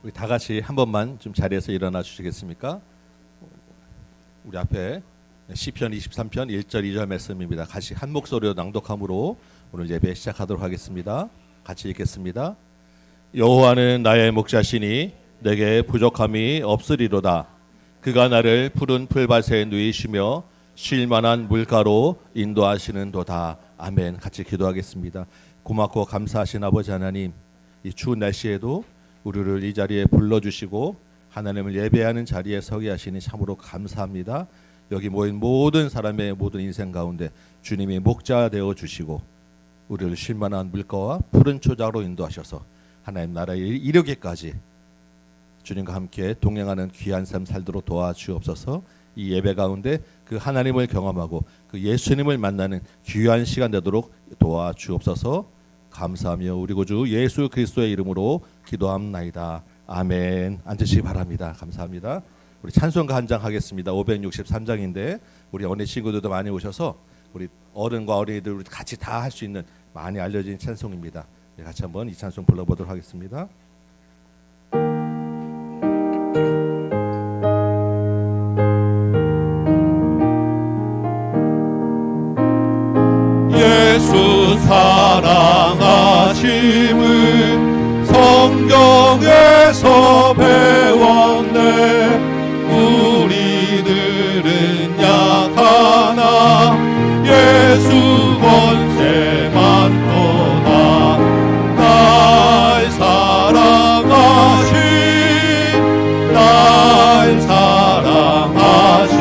우리 다 같이 한 번만 좀 자리에서 일어나 주시겠습니까? 우리 앞에 시편 23편 1절 2절 말씀입니다. 같이 한 목소리로 낭독함으로 오늘 예배 시작하도록 하겠습니다. 같이 읽겠습니다. 여호와는 나의 목자시니 내게 부족함이 없으리로다. 그가 나를 푸른 풀밭에 누이시며 쉴 만한 물가로 인도하시는도다. 아멘. 같이 기도하겠습니다. 고맙고 감사하신 아버지 하나님, 이 추운 날씨에도 우리를 이 자리에 불러주시고 하나님을 예배하는 자리에 서게 하시니 참으로 감사합니다. 여기 모인 모든 사람의 모든 인생 가운데 주님이 목자 되어 주시고 우리를 쉴 만한 물가와 푸른 초장으로 인도하셔서 하나님 나라에 이르기까지 주님과 함께 동행하는 귀한 삶 살도록 도와주옵소서. 이 예배 가운데 그 하나님을 경험하고 그 예수님을 만나는 귀한 시간 되도록 도와주옵소서. 감사하며 우리 구주 예수 그리스도의 이름으로 기도합나이다. 아멘. 앉으시기 바랍니다. 감사합니다. 우리 찬송가 한 장 하겠습니다. 563장인데 우리 어린이 친구들도 많이 오셔서 우리 어른과 어린이들 우리 같이 다 할 수 있는 많이 알려진 찬송입니다. 같이 한번 이 찬송 불러보도록 하겠습니다. 예수 사랑하심을 성경에서 배웠네. 우리들은 약하나 예수 권세만 떠나 날 사랑하신 날 사랑하신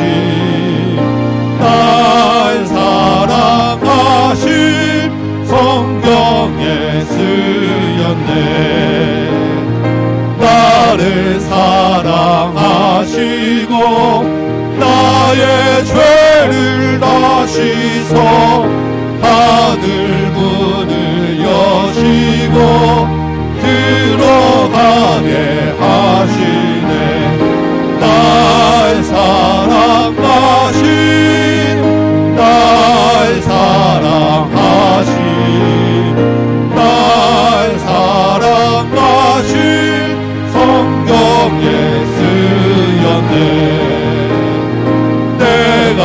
날 사랑하신 성경에 쓰였네. 나를 사랑하시고 나의 죄를 다시서 하늘 문을 여시고 들어가게 하시네. 날 사랑하신 날 사랑하신 날 사랑하신 성경에 쓰였네. 내가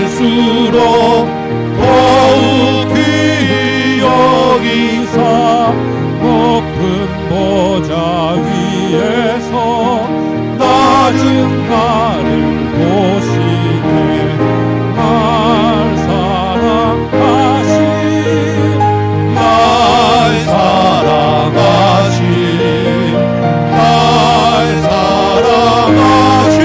연약할수록 더욱 귀히 여기사 높은 보좌 위에서 낮은 나를 보시네. 날 사랑하신 날 사랑하신 날 사랑하신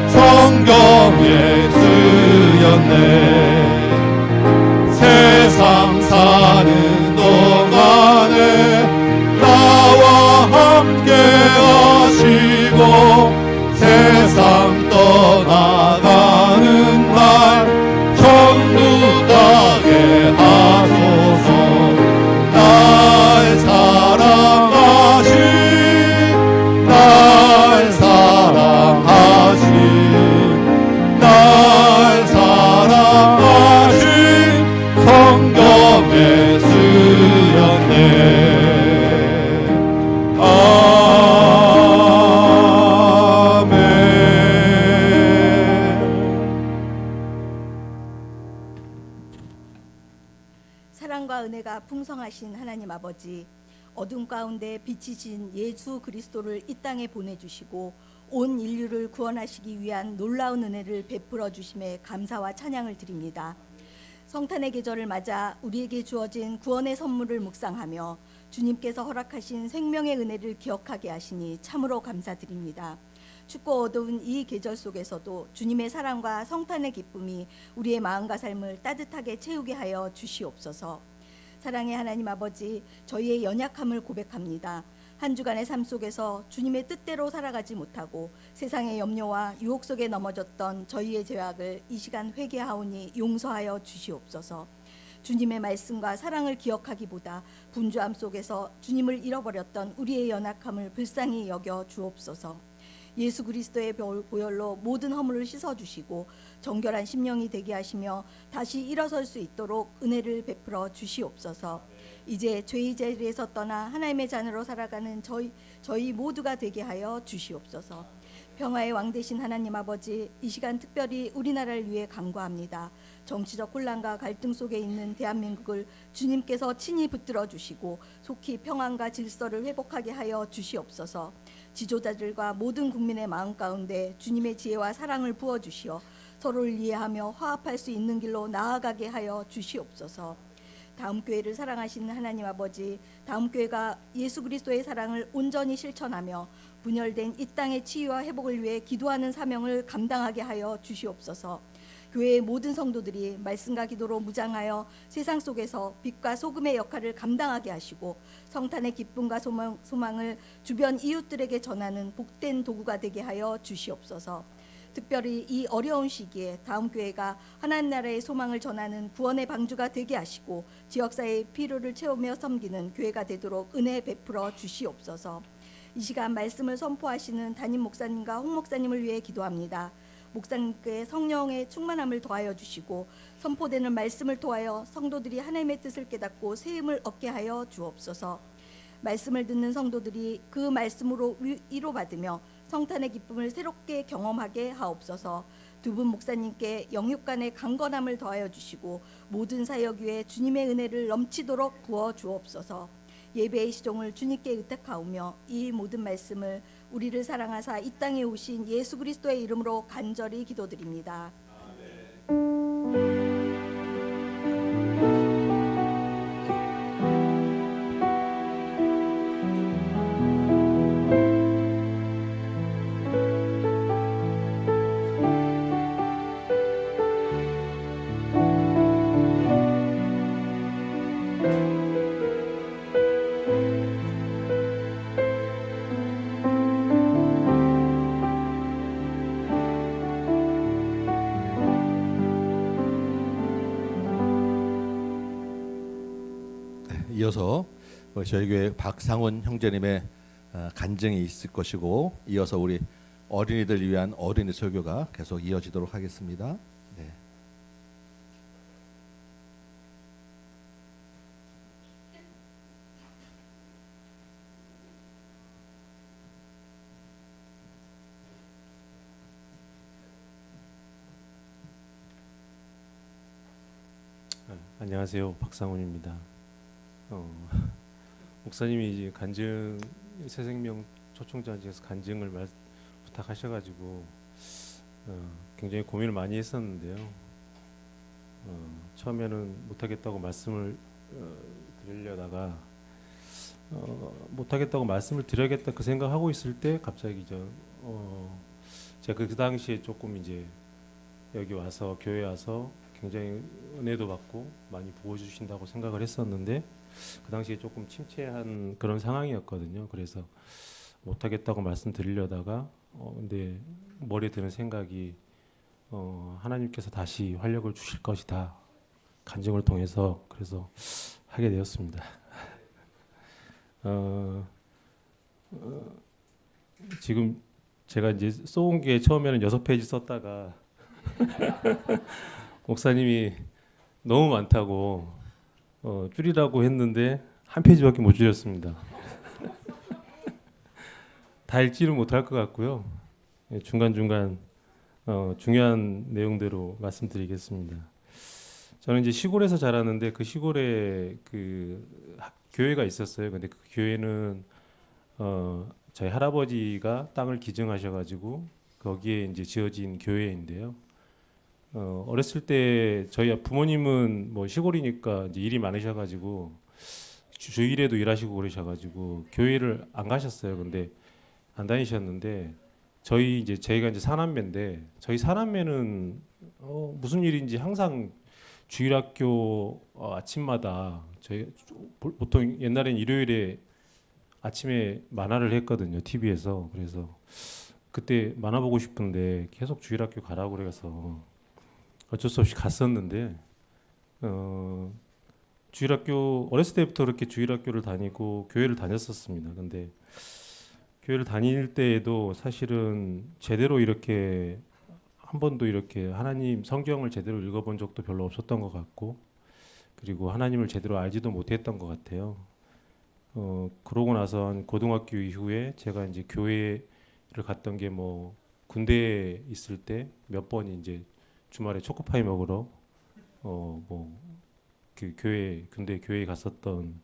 성경에 쓰였네. 세상 사는 동안에 나와 함께 하시고 세상 떠나가는 날 전부 가게 하소서. 날 사랑하신 날 사랑하신 날 사랑하신 성경에 쓰였네. 사랑과 은혜가 풍성하신 하나님 아버지, 어둠 가운데 빛이신 예수 그리스도를 이 땅에 보내주시고 온 인류를 구원하시기 위한 놀라운 은혜를 베풀어 주심에 감사와 찬양을 드립니다. 성탄의 계절을 맞아 우리에게 주어진 구원의 선물을 묵상하며 주님께서 허락하신 생명의 은혜를 기억하게 하시니 참으로 감사드립니다. 춥고 어두운 이 계절 속에서도 주님의 사랑과 성탄의 기쁨이 우리의 마음과 삶을 따뜻하게 채우게 하여 주시옵소서. 사랑의 하나님 아버지, 저희의 연약함을 고백합니다. 한 주간의 삶 속에서 주님의 뜻대로 살아가지 못하고 세상의 염려와 유혹 속에 넘어졌던 저희의 죄악을 이 시간 회개하오니 용서하여 주시옵소서. 주님의 말씀과 사랑을 기억하기보다 분주함 속에서 주님을 잃어버렸던 우리의 연약함을 불쌍히 여겨 주옵소서. 예수 그리스도의 보혈로 모든 허물을 씻어주시고 정결한 심령이 되게 하시며 다시 일어설 수 있도록 은혜를 베풀어 주시옵소서. 이제 죄의 자리에서 떠나 하나님의 자녀로 살아가는 저희 모두가 되게 하여 주시옵소서. 평화의 왕 되신 하나님 아버지, 이 시간 특별히 우리나라를 위해 간구합니다. 정치적 혼란과 갈등 속에 있는 대한민국을 주님께서 친히 붙들어 주시고 속히 평안과 질서를 회복하게 하여 주시옵소서. 지도자들과 모든 국민의 마음 가운데 주님의 지혜와 사랑을 부어 주시어 서로를 이해하며 화합할 수 있는 길로 나아가게 하여 주시옵소서. 다음 교회를 사랑하시는 하나님 아버지, 다음 교회가 예수 그리스도의 사랑을 온전히 실천하며 분열된 이 땅의 치유와 회복을 위해 기도하는 사명을 감당하게 하여 주시옵소서. 교회의 모든 성도들이 말씀과 기도로 무장하여 세상 속에서 빛과 소금의 역할을 감당하게 하시고 성탄의 기쁨과 소망을 주변 이웃들에게 전하는 복된 도구가 되게 하여 주시옵소서. 특별히 이 어려운 시기에 다음 교회가 하나님 나라의 소망을 전하는 구원의 방주가 되게 하시고 지역사회의 필요를 채우며 섬기는 교회가 되도록 은혜 베풀어 주시옵소서. 이 시간 말씀을 선포하시는 담임 목사님과 홍 목사님을 위해 기도합니다. 목사님께 성령의 충만함을 더하여 주시고 선포되는 말씀을 통하여 성도들이 하나님의 뜻을 깨닫고 새 힘을 얻게 하여 주옵소서. 말씀을 듣는 성도들이 그 말씀으로 위로받으며 성탄의 기쁨을 새롭게 경험하게 하옵소서. 두 분 목사님께 영육 간의 강건함을 더하여 주시고 모든 사역 위에 주님의 은혜를 넘치도록 부어 주옵소서. 예배의 시종을 주님께 의탁하오며 이 모든 말씀을 우리를 사랑하사 이 땅에 오신 예수 그리스도의 이름으로 간절히 기도드립니다. 이어서 저희 교회 박상훈 형제님의 간증이 있을 것이고 이어서 우리 어린이들 위한 어린이 설교가 계속 이어지도록 하겠습니다. 네. 안녕하세요, 박상훈입니다. 목사님이 이제 간증 새생명 초청자에서 간증을 부탁하셔가지고 굉장히 고민을 많이 했었는데요. 처음에는 못하겠다고 말씀을 드리려다가 못하겠다고 말씀을 드려야겠다 그 생각하고 있을 때 갑자기 제가 그 당시에 조금 이제 여기 와서 교회 와서 굉장히 은혜도 받고 많이 부어주신다고 생각을 했었는데 그 당시에 조금 침체한 그런 상황이었거든요. 그래서 못하겠다고 말씀드리려다가 근데 머리에 드는 생각이 하나님께서 다시 활력을 주실 것이다. 간증을 통해서 그래서 하게 되었습니다. 지금 제가 이제 쏘은 게 처음에는 6페이지 썼다가 목사님이 너무 많다고 줄이라고 했는데 한 페이지밖에 못 줄였습니다. 다 읽지는 못할 것 같고요. 중간중간 중요한 내용대로 말씀드리겠습니다. 저는 이제 시골에서 자랐는데 그 시골에 그 교회가 있었어요. 근데 그 교회는 저희 할아버지가 땅을 기증하셔가지고 거기에 이제 지어진 교회인데요. 어렸을 때 저희 부모님은 뭐 시골이니까 이제 일이 많으셔가지고 주일에도 일하시고 그러셔가지고 교회를 안 가셨어요. 근데 안 다니셨는데 저희가 이제 사남매인데 저희 사남매는 무슨 일인지 항상 주일학교 아침마다 저희 보통 옛날엔 일요일에 아침에 만화를 했거든요. TV에서. 그래서 그때 만화 보고 싶은데 계속 주일학교 가라고 그래서 어쩔 수 없이 갔었는데 주일학교 어렸을 때부터 그렇게 주일학교를 다니고 교회를 다녔었습니다. 근데 교회를 다닐 때에도 사실은 제대로 이렇게 한 번도 이렇게 하나님 성경을 제대로 읽어본 적도 별로 없었던 것 같고 그리고 하나님을 제대로 알지도 못했던 것 같아요. 그러고 나서 한 고등학교 이후에 제가 이제 교회를 갔던 게 뭐 군대에 있을 때 몇 번 이제 주말에 초코파이 먹으러 뭐 그 군대 교회에 갔었던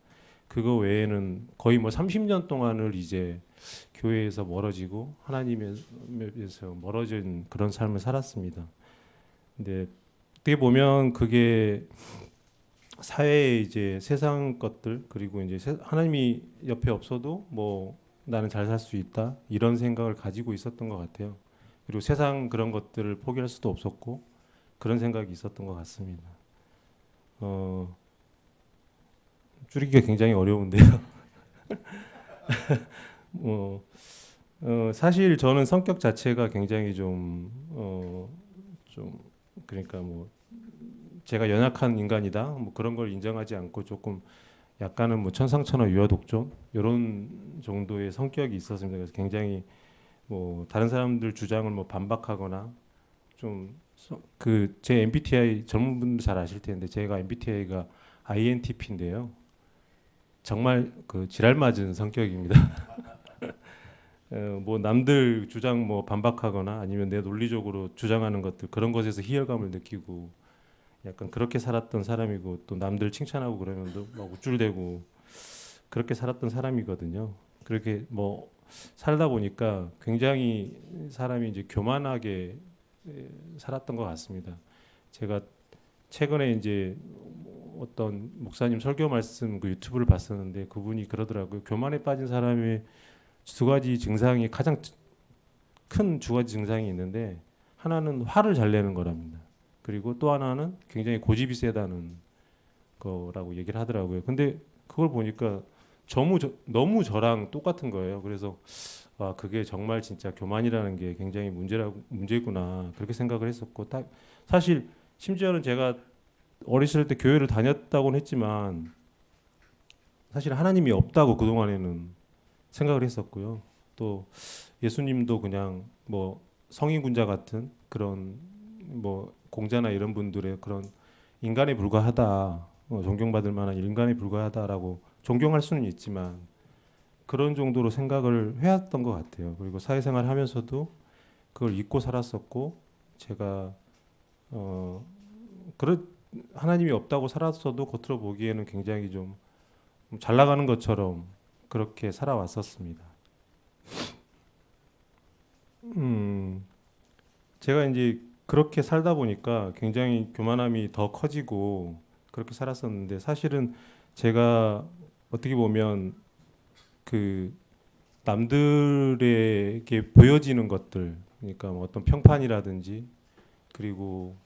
그거 외에는 거의 뭐 30년 동안을 이제 교회에서 멀어지고 하나님에서 멀어진 그런 삶을 살았습니다. 근데 어떻게 보면 그게 사회의 이제 세상 것들 그리고 이제 하나님이 옆에 없어도 뭐 나는 잘 살 수 있다 이런 생각을 가지고 있었던 것 같아요. 그리고 세상 그런 것들을 포기할 수도 없었고 그런 생각이 있었던 것 같습니다. 줄이기가 굉장히 어려운데요. 사실 저는 성격 자체가 굉장히 좀 그러니까 뭐 제가 연약한 인간이다 뭐 그런 걸 인정하지 않고 조금 약간은 뭐 천상천하 유아독존 이런 정도의 성격이 있었습니다. 그래서 굉장히 뭐 다른 사람들 주장을 뭐 반박하거나 좀 그 제 MBTI 젊은 분들 잘 아실 텐데 제가 MBTI가 INTP인데요. 정말 그 지랄 맞은 성격입니다. 뭐 남들 주장 뭐 반박하거나 아니면 내 논리적으로 주장하는 것들 그런 것에서 희열감을 느끼고 약간 그렇게 살았던 사람이고 또 남들 칭찬하고 그러면 막 우쭐대고 그렇게 살았던 사람이거든요. 그렇게 뭐 살다 보니까 굉장히 사람이 이제 교만하게 살았던 것 같습니다. 제가 최근에 이제 어떤 목사님 설교 말씀 그 유튜브를 봤었는데 그분이 그러더라고요. 교만에 빠진 사람의 두 가지 증상이 가장 큰 두 가지 증상이 있는데 하나는 화를 잘 내는 거랍니다. 그리고 또 하나는 굉장히 고집이 세다는 거라고 얘기를 하더라고요. 근데 그걸 보니까 너무 저랑 똑같은 거예요. 그래서 와 그게 정말 진짜 교만이라는 게 굉장히 문제구나 그렇게 생각을 했었고 사실 심지어는 제가 어렸을 때 교회를 다녔다고는 했지만 사실 하나님이 없다고 그동안에는 생각을 했었고요. 또 예수님도 그냥 뭐 성인군자 같은 그런 뭐 공자나 이런 분들의 그런 인간에 불과하다, 존경받을 만한 인간에 불과하다라고 존경할 수는 있지만 그런 정도로 생각을 해왔던 것 같아요. 그리고 사회생활 하면서도 그걸 잊고 살았었고 제가 하나님이 없다고 살았어도 겉으로 보기에는 굉장히 좀 잘 나가는 것처럼 그렇게 살아왔었습니다. 제가 이제 그렇게 살다 보니까 굉장히 교만함이 더 커지고 그렇게 살았었는데 사실은 제가 어떻게 보면 그 남들에게 보여지는 것들 그러니까 뭐 어떤 평판이라든지 그리고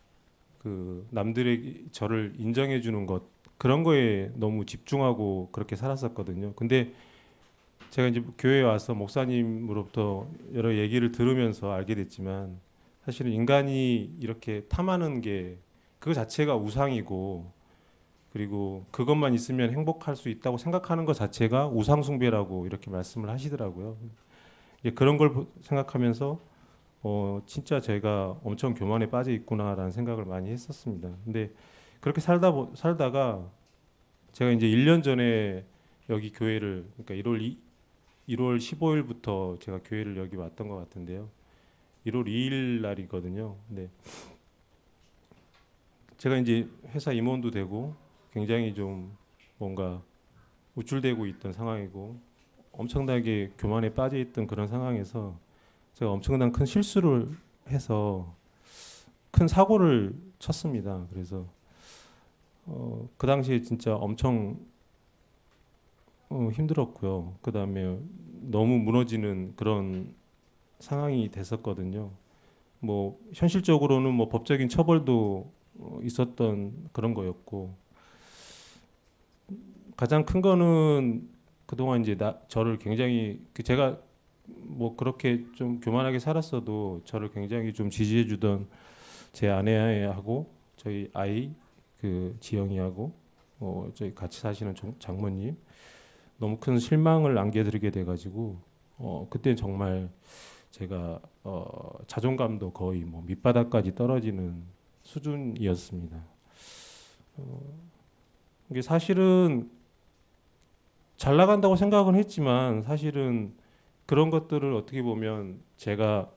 그 남들에게 저를 인정해 주는 것 그런 거에 너무 집중하고 그렇게 살았었거든요. 근데 제가 이제 교회에 와서 목사님으로부터 여러 얘기를 들으면서 알게 됐지만 사실은 인간이 이렇게 탐하는 게 그거 자체가 우상이고 그리고 그것만 있으면 행복할 수 있다고 생각하는 것 자체가 우상 숭배라고 이렇게 말씀을 하시더라고요. 그런 걸 생각하면서 진짜 제가 엄청 교만에 빠져 있구나라는 생각을 많이 했었습니다. 근데 그렇게 살다가 제가 이제 1년 전에 여기 교회를 그러니까 1월 15일부터 제가 교회를 여기 왔던 것 같은데요. 1월 2일 날이거든요. 근데 제가 이제 회사 임원도 되고 굉장히 좀 뭔가 우쭐대고 있던 상황이고 엄청나게 교만에 빠져 있던 그런 상황에서 제가 엄청난 큰 실수를 해서 큰 사고를 쳤습니다. 그래서 그 당시에 진짜 엄청 힘들었고요. 그 다음에 너무 무너지는 그런 상황이 됐었거든요. 뭐 현실적으로는 뭐 법적인 처벌도 있었던 그런 거였고 가장 큰 거는 그동안 이제 저를 굉장히 제가 뭐 그렇게 좀 교만하게 살았어도 저를 굉장히 좀 지지해 주던 제 아내하고 저희 아이 그 지영이하고 저희 같이 사시는 장모님 너무 큰 실망을 안겨드리게 돼가지고 그때 정말 제가 자존감도 거의 뭐 밑바닥까지 떨어지는 수준이었습니다. 이게 사실은 잘 나간다고 생각은 했지만 사실은 그런 것들을 어떻게 보면 제가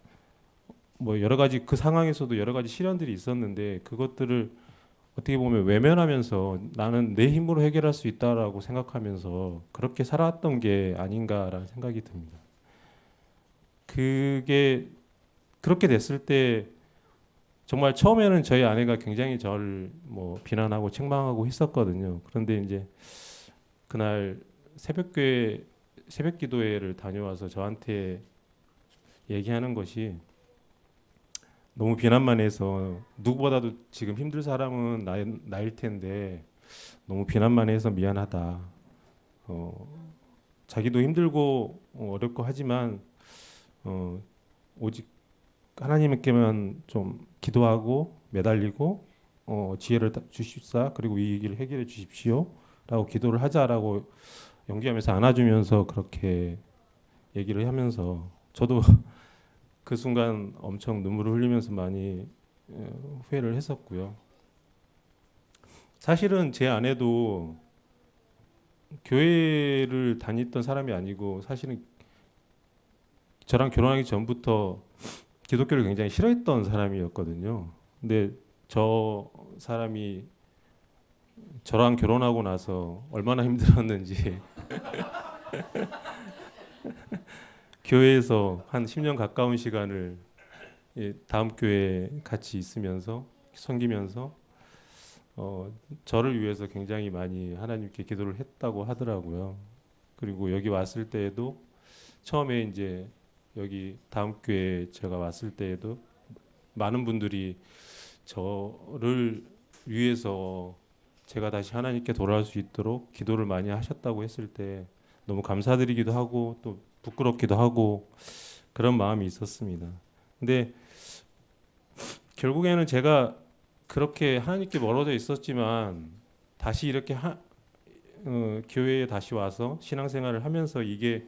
뭐 여러 가지 그 상황에서도 여러 가지 시련들이 있었는데 그것들을 어떻게 보면 외면하면서 나는 내 힘으로 해결할 수 있다라고 생각하면서 그렇게 살아왔던 게 아닌가라는 생각이 듭니다. 그게 그렇게 됐을 때 정말 처음에는 저희 아내가 굉장히 저를 뭐 비난하고 책망하고 했었거든요. 그런데 이제 그날 새벽 기도회를 다녀와서 저한테 얘기하는 것이 너무 비난만 해서 누구보다도 지금 힘들 사람은 나일 텐데 너무 비난만 해서 미안하다. 자기도 힘들고 어렵고 하지만 오직 하나님께만 좀 기도하고 매달리고 지혜를 주십사 그리고 이 일을 해결해 주십시오라고 기도를 하자라고 연기하면서 안아주면서 그렇게 얘기를 하면서 저도 그 순간 엄청 눈물을 흘리면서 많이 후회를 했었고요. 사실은 제 아내도 교회를 다녔던 사람이 아니고 사실은 저랑 결혼하기 전부터 기독교를 굉장히 싫어했던 사람이었거든요. 근데 저 사람이 저랑 결혼하고 나서 얼마나 힘들었는지 교회에서 한 10년 가까운 시간을 다음 교회에 같이 있으면서 섬기면서 저를 위해서 굉장히 많이 하나님께 기도를 했다고 하더라고요. 그리고 여기 왔을 때에도 처음에 이제 여기 다음 교회 제가 왔을 때에도 많은 분들이 저를 위해서 제가 다시 하나님께 돌아올 수 있도록 기도를 많이 하셨다고 했을 때 너무 감사드리기도 하고 또 부끄럽기도 하고 그런 마음이 있었습니다. 근데 결국에는 제가 그렇게 하나님께 멀어져 있었지만 다시 이렇게 교회에 다시 와서 신앙생활을 하면서 이게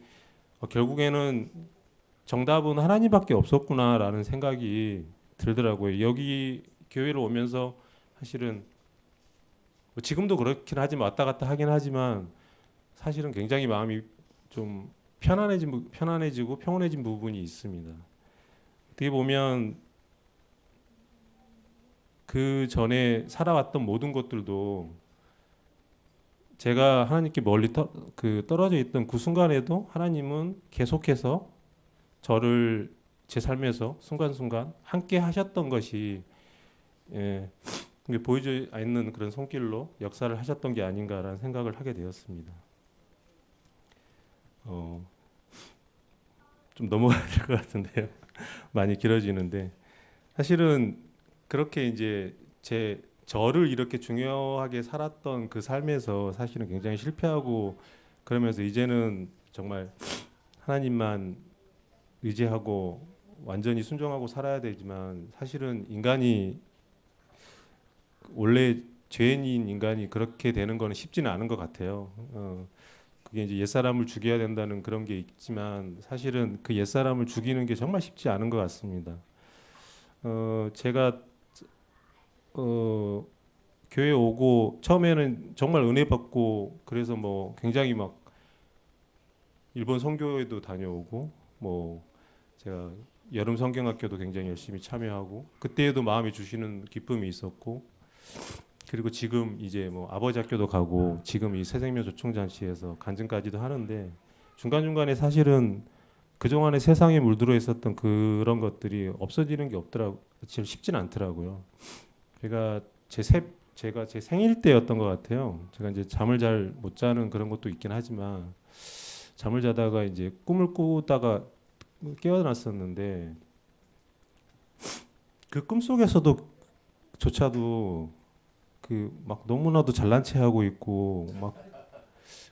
결국에는 정답은 하나님밖에 없었구나라는 생각이 들더라고요. 여기 교회를 오면서 사실은 뭐 지금도 그렇긴 하지만 왔다 갔다 하긴 하지만 사실은 굉장히 마음이 좀 편안해지고 평온해진 부분이 있습니다. 어떻게 보면 그 전에 살아왔던 모든 것들도 제가 하나님께 멀리 떨어져 있던 그 순간에도 하나님은 계속해서 저를 제 삶에서 순간순간 함께 하셨던 것이 보이지 않는 그런 손길로 역사를 하셨던 게 아닌가라는 생각을 하게 되었습니다. 좀 넘어가야 될 것 같은데요. 많이 길어지는데 사실은 그렇게 이제 저를 이렇게 중요하게 살았던 그 삶에서 사실은 굉장히 실패하고 그러면서 이제는 정말 하나님만 의지하고 완전히 순종하고 살아야 되지만 사실은 인간이 원래 죄인인 인간이 그렇게 되는 거는 쉽지는 않은 것 같아요. 그게 이제 옛사람을 죽여야 된다는 그런 게 있지만 사실은 그 옛사람을 죽이는 게 정말 쉽지 않은 것 같습니다. 제가 교회 오고 처음에는 정말 은혜 받고 그래서 뭐 굉장히 막 일본 선교회도 다녀오고 뭐 제가 여름 성경학교도 굉장히 열심히 참여하고 그때에도 마음이 주시는 기쁨이 있었고 그리고 지금 이제 뭐 아버지 학교도 가고 지금 이 새생명 조총잔치에서 간증까지도 하는데 중간중간에 사실은 그동안에 세상에 물들어 있었던 그런 것들이 없어지는 게 없더라고 제일 쉽진 않더라고요. 제가 제 생일 때였던 것 같아요. 제가 이제 잠을 잘 못 자는 그런 것도 있긴 하지만 잠을 자다가 이제 꿈을 꾸다가 깨어났었는데 그 꿈 속에서도 조차도 그 막 너무나도 잘난 체 하고 있고 막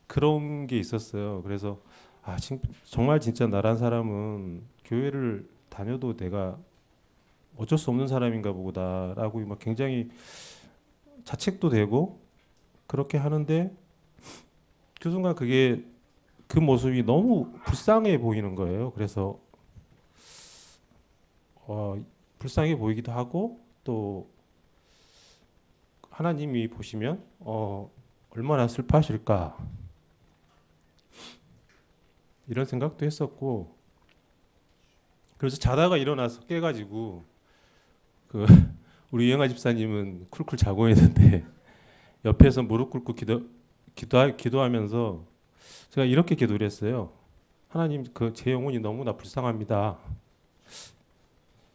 그런 게 있었어요. 그래서 정말 진짜 나란 사람은 교회를 다녀도 내가 어쩔 수 없는 사람인가 보다라고 막 굉장히 자책도 되고 그렇게 하는데 그 순간 그 모습이 너무 불쌍해 보이는 거예요. 그래서 불쌍해 보이기도 하고 또 하나님이 보시면 얼마나 슬퍼하실까 이런 생각도 했었고, 그래서 자다가 일어나서 깨가지고 그 우리 이영아 집사님은 쿨쿨 자고 있는데 옆에서 무릎 꿇고 기도하면서 제가 이렇게 기도를 했어요. 하나님, 그 제 영혼이 너무나 불쌍합니다.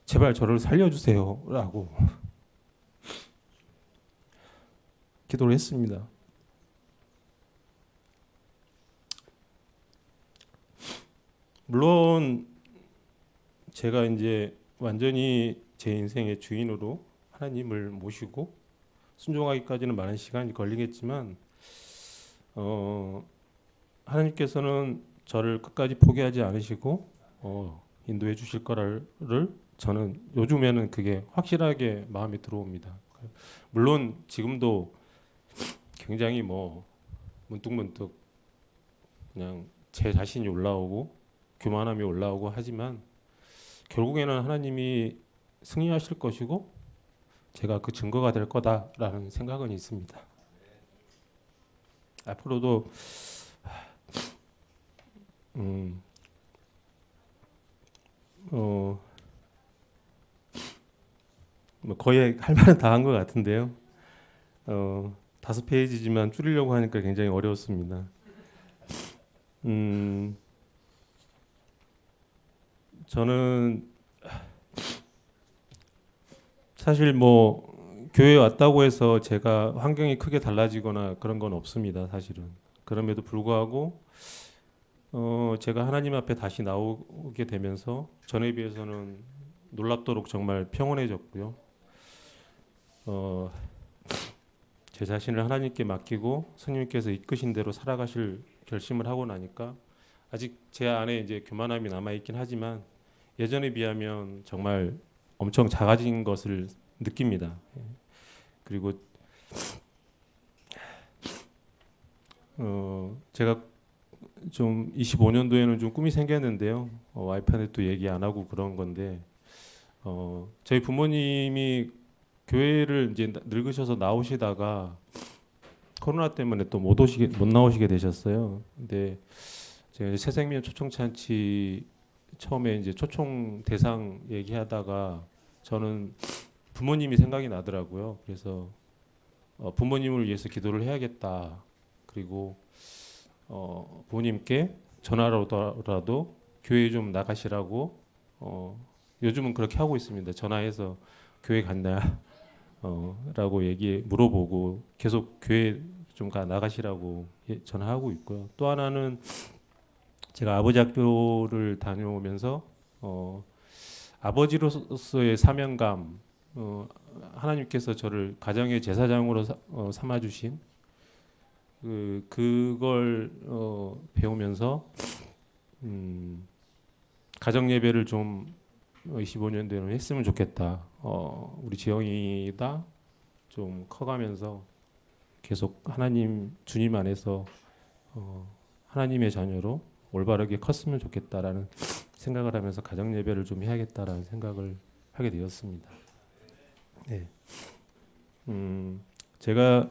제발 저를 살려주세요라고 기도를 했습니다. 물론 제가 이제 완전히 제 인생의 주인으로 하나님을 모시고 순종하기까지는 많은 시간이 걸리겠지만 하나님께서는 저를 끝까지 포기하지 않으시고 인도해 주실 거를 저는 요즘에는 그게 확실하게 마음에 들어옵니다. 물론 지금도 굉장히 뭐 문득문득 그냥 제 자신이 올라오고 교만함이 올라오고 하지만 결국에는 하나님이 승리하실 것이고 제가 그 증거가 될 거다라는 생각은 있습니다. 앞으로도 뭐 거의 할 말은 다 한 것 같은데요. 5페이지지만 줄이려고 하니까 굉장히 어려웠습니다. 저는 사실 뭐 교회에 왔다고 해서 제가 환경이 크게 달라지거나 그런 건 없습니다. 사실은. 그럼에도 불구하고 제가 하나님 앞에 다시 나오게 되면서 전에 비해서는 놀랍도록 정말 평온해졌고요. 제 자신을 하나님께 맡기고 성령님께서 이끄신 대로 살아가실 결심을 하고 나니까 아직 제 안에 이제 교만함이 남아 있긴 하지만 예전에 비하면 정말 엄청 작아진 것을 느낍니다. 그리고 제가 좀 25년도에는 좀 꿈이 생겼는데요. 와이프한테 또 얘기 안 하고 그런 건데 저희 부모님이 교회를 이제 늙으셔서 나오시다가 코로나 때문에 또 못 나오시게 되셨어요. 근데 제가 새생명 초청잔치 처음에 이제 초청 대상 얘기하다가 저는 부모님이 생각이 나더라고요. 그래서 부모님을 위해서 기도를 해야겠다. 그리고 부모님께 전화로라도 교회 좀 나가시라고 요즘은 그렇게 하고 있습니다. 전화해서 교회 갔냐 라고 물어보고 계속 교회 좀 나가시라고 전화하고 있고요. 또 하나는 제가 아버지 학교를 다녀오면서 아버지로서의 사명감, 하나님께서 저를 가정의 제사장으로 삼아주신 그걸 배우면서 가정 예배를 좀 25년도에는 했으면 좋겠다. 우리 지영이다 좀 커가면서 계속 하나님 주님 안에서 하나님의 자녀로 올바르게 컸으면 좋겠다라는 생각을 하면서 가정 예배를 좀 해야겠다라는 생각을 하게 되었습니다. 네. 제가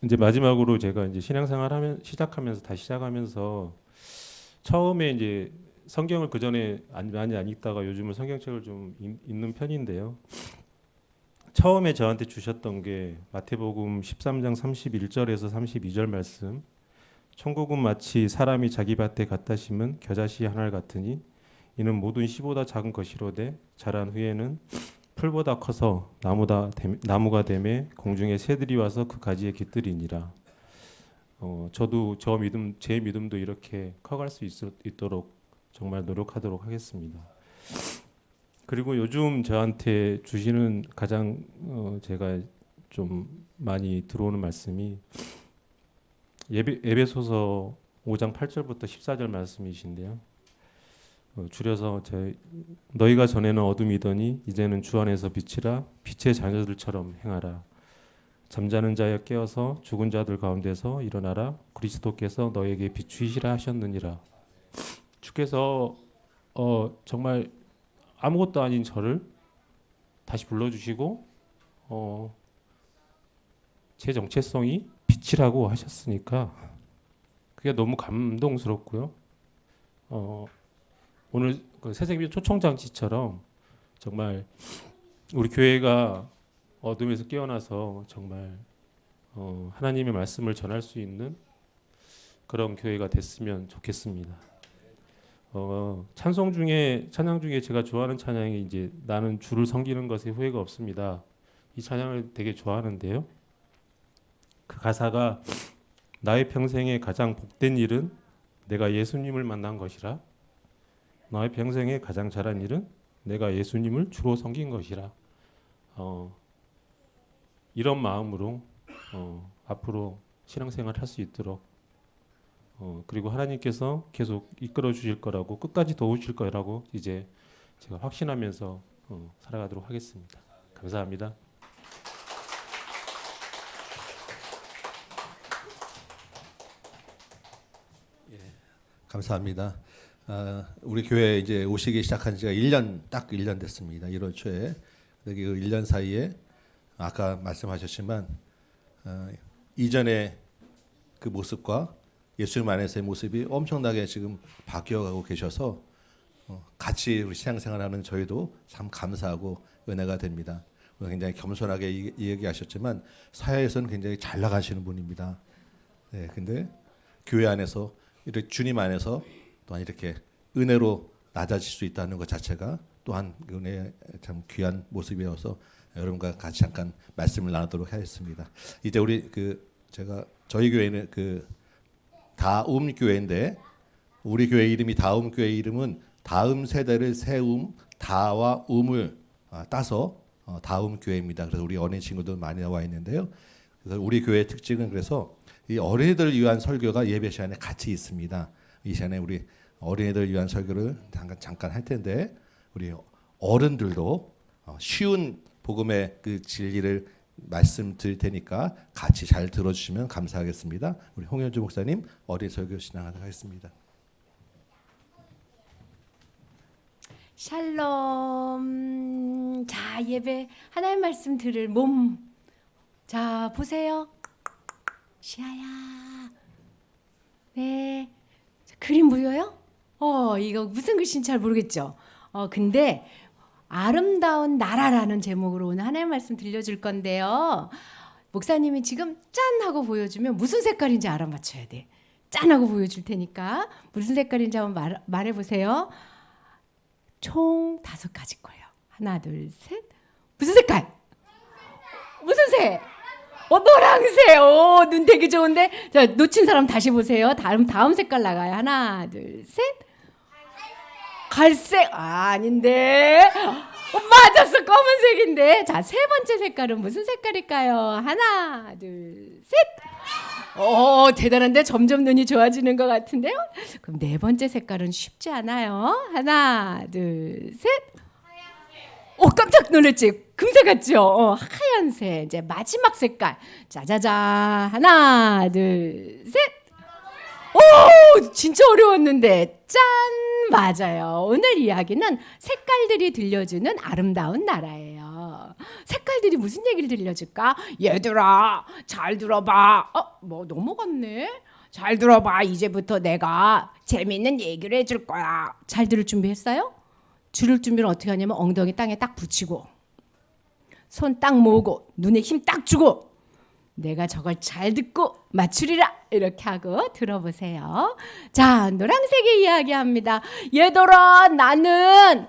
이제 마지막으로 제가 이제 신앙생활 시작하면서 처음에 이제 성경을 그 전에 많이 안 읽다가 요즘은 성경책을 좀 읽는 편인데요. 처음에 저한테 주셨던 게 마태복음 13장 31절에서 32절 말씀. 천국은 마치 사람이 자기 밭에 갖다 심은 겨자씨 한 알 같으니 이는 모든 씨보다 작은 것이로되 자란 후에는 풀보다 커서 나무가 되매 공중에 새들이 와서 그 가지에 깃들이니라. 저도 제 믿음도 이렇게 커갈 수 있도록 정말 노력하도록 하겠습니다. 그리고 요즘 저한테 주시는 가장 제가 좀 많이 들어오는 말씀이 에베소서 5장 8절부터 14절 말씀이신데요. 줄여서 너희가 전에는 어둠이더니 이제는 주 안에서 빛이라 빛의 자녀들처럼 행하라. 잠자는 자여 깨어서 죽은 자들 가운데서 일어나라. 그리스도께서 너에게 비추이시라 하셨느니라. 주께서 정말 아무것도 아닌 저를 다시 불러주시고 제 정체성이 빛이라고 하셨으니까 그게 너무 감동스럽고요. 오늘 그 새생명 초청장치처럼 정말 우리 교회가 어둠에서 깨어나서 정말 하나님의 말씀을 전할 수 있는 그런 교회가 됐으면 좋겠습니다. 찬양 중에 제가 좋아하는 찬양이 이제 나는 주를 섬기는 것에 후회가 없습니다. 이 찬양을 되게 좋아하는데요. 그 가사가 나의 평생에 가장 복된 일은 내가 예수님을 만난 것이라. 나의 평생에 가장 잘한 일은 내가 예수님을 주로 섬긴 것이라. 이런 마음으로 앞으로 신앙생활 할 수 있도록 그리고 하나님께서 계속 이끌어 주실 거라고 끝까지 도우실 거라고 이제 제가 확신하면서 살아가도록 하겠습니다. 감사합니다. 감사합니다. 우리 교회 이제 오시기 시작한 지가 1년 딱 1년 됐습니다. 1월 초에. 여기 그 1년 사이에 아까 말씀하셨지만 이전의 그 모습과 예수님 안에서의 모습이 엄청나게 지금 바뀌어가고 계셔서 같이 우리 신앙생활하는 저희도 참 감사하고 은혜가 됩니다. 오늘 굉장히 겸손하게 얘기하셨지만 사회에서는 굉장히 잘 나가시는 분입니다. 네, 근데 교회 안에서 이렇게 주님 안에서 또한 이렇게 은혜로 낮아질 수 있다는 것 자체가 또한 은혜의 참 귀한 모습이어서 여러분과 같이 잠깐 말씀을 나누도록 하겠습니다. 이제 우리 저희 교회는 다음 교회인데 우리 교회 이름이 다음 교회 이름은 다음 세대를 세움 다와 음을 따서 다음 교회입니다. 그래서 우리 어린 친구들 많이 나와 있는데요. 그래서 우리 교회의 특징은 그래서 이 어린이들을 위한 설교가 예배 시간에 같이 있습니다. 이 시간에 우리 어린이들을 위한 설교를 잠깐 할 텐데 우리 어른들도 쉬운 복음의 그 진리를 말씀드릴 테니까 같이 잘 들어주시면 감사하겠습니다. 우리 홍현주 목사님 어린 설교 진행하도록 하겠습니다. 샬롬. 자, 예배 하나님 말씀 들을 몸. 자, 보세요. 시아야. 네. 그림 보여요? 이거 무슨 글씨인지 잘 모르겠죠. 근데 아름다운 나라라는 제목으로 오늘 하나님 말씀 들려줄 건데요. 목사님이 지금 짠 하고 보여주면 무슨 색깔인지 알아맞혀야 돼. 짠 하고 보여줄 테니까 무슨 색깔인지 한번 말해보세요. 총 5가지 거예요. 하나, 둘, 셋. 무슨 색깔? 무슨 색? 노란색. 눈 되게 좋은데. 자, 놓친 사람 다시 보세요. 다음 색깔 나가요. 하나, 둘, 셋. 갈색. 아닌데. 맞았어. 검은색인데. 자, 3번째 색깔은 무슨 색깔일까요? 하나, 둘, 셋. 대단한데 점점 눈이 좋아지는 것 같은데요. 그럼 4번째 색깔은 쉽지 않아요. 하나, 둘, 셋. 깜짝 놀랐지. 금색 같죠? 하얀색. 이제 마지막 색깔. 짜자자. 하나, 둘, 셋. 진짜 어려웠는데. 짠! 맞아요. 오늘 이야기는 색깔들이 들려주는 아름다운 나라예요. 색깔들이 무슨 얘기를 들려줄까? 얘들아, 잘 들어봐. 넘어갔네. 잘 들어봐. 이제부터 내가 재미있는 얘기를 해줄 거야. 잘 들을 준비했어요? 줄을 준비를 어떻게 하냐면 엉덩이 땅에 딱 붙이고 손 딱 모으고 눈에 힘 딱 주고 내가 저걸 잘 듣고 맞추리라 이렇게 하고 들어보세요. 자, 노란색의 이야기합니다. 얘들아, 나는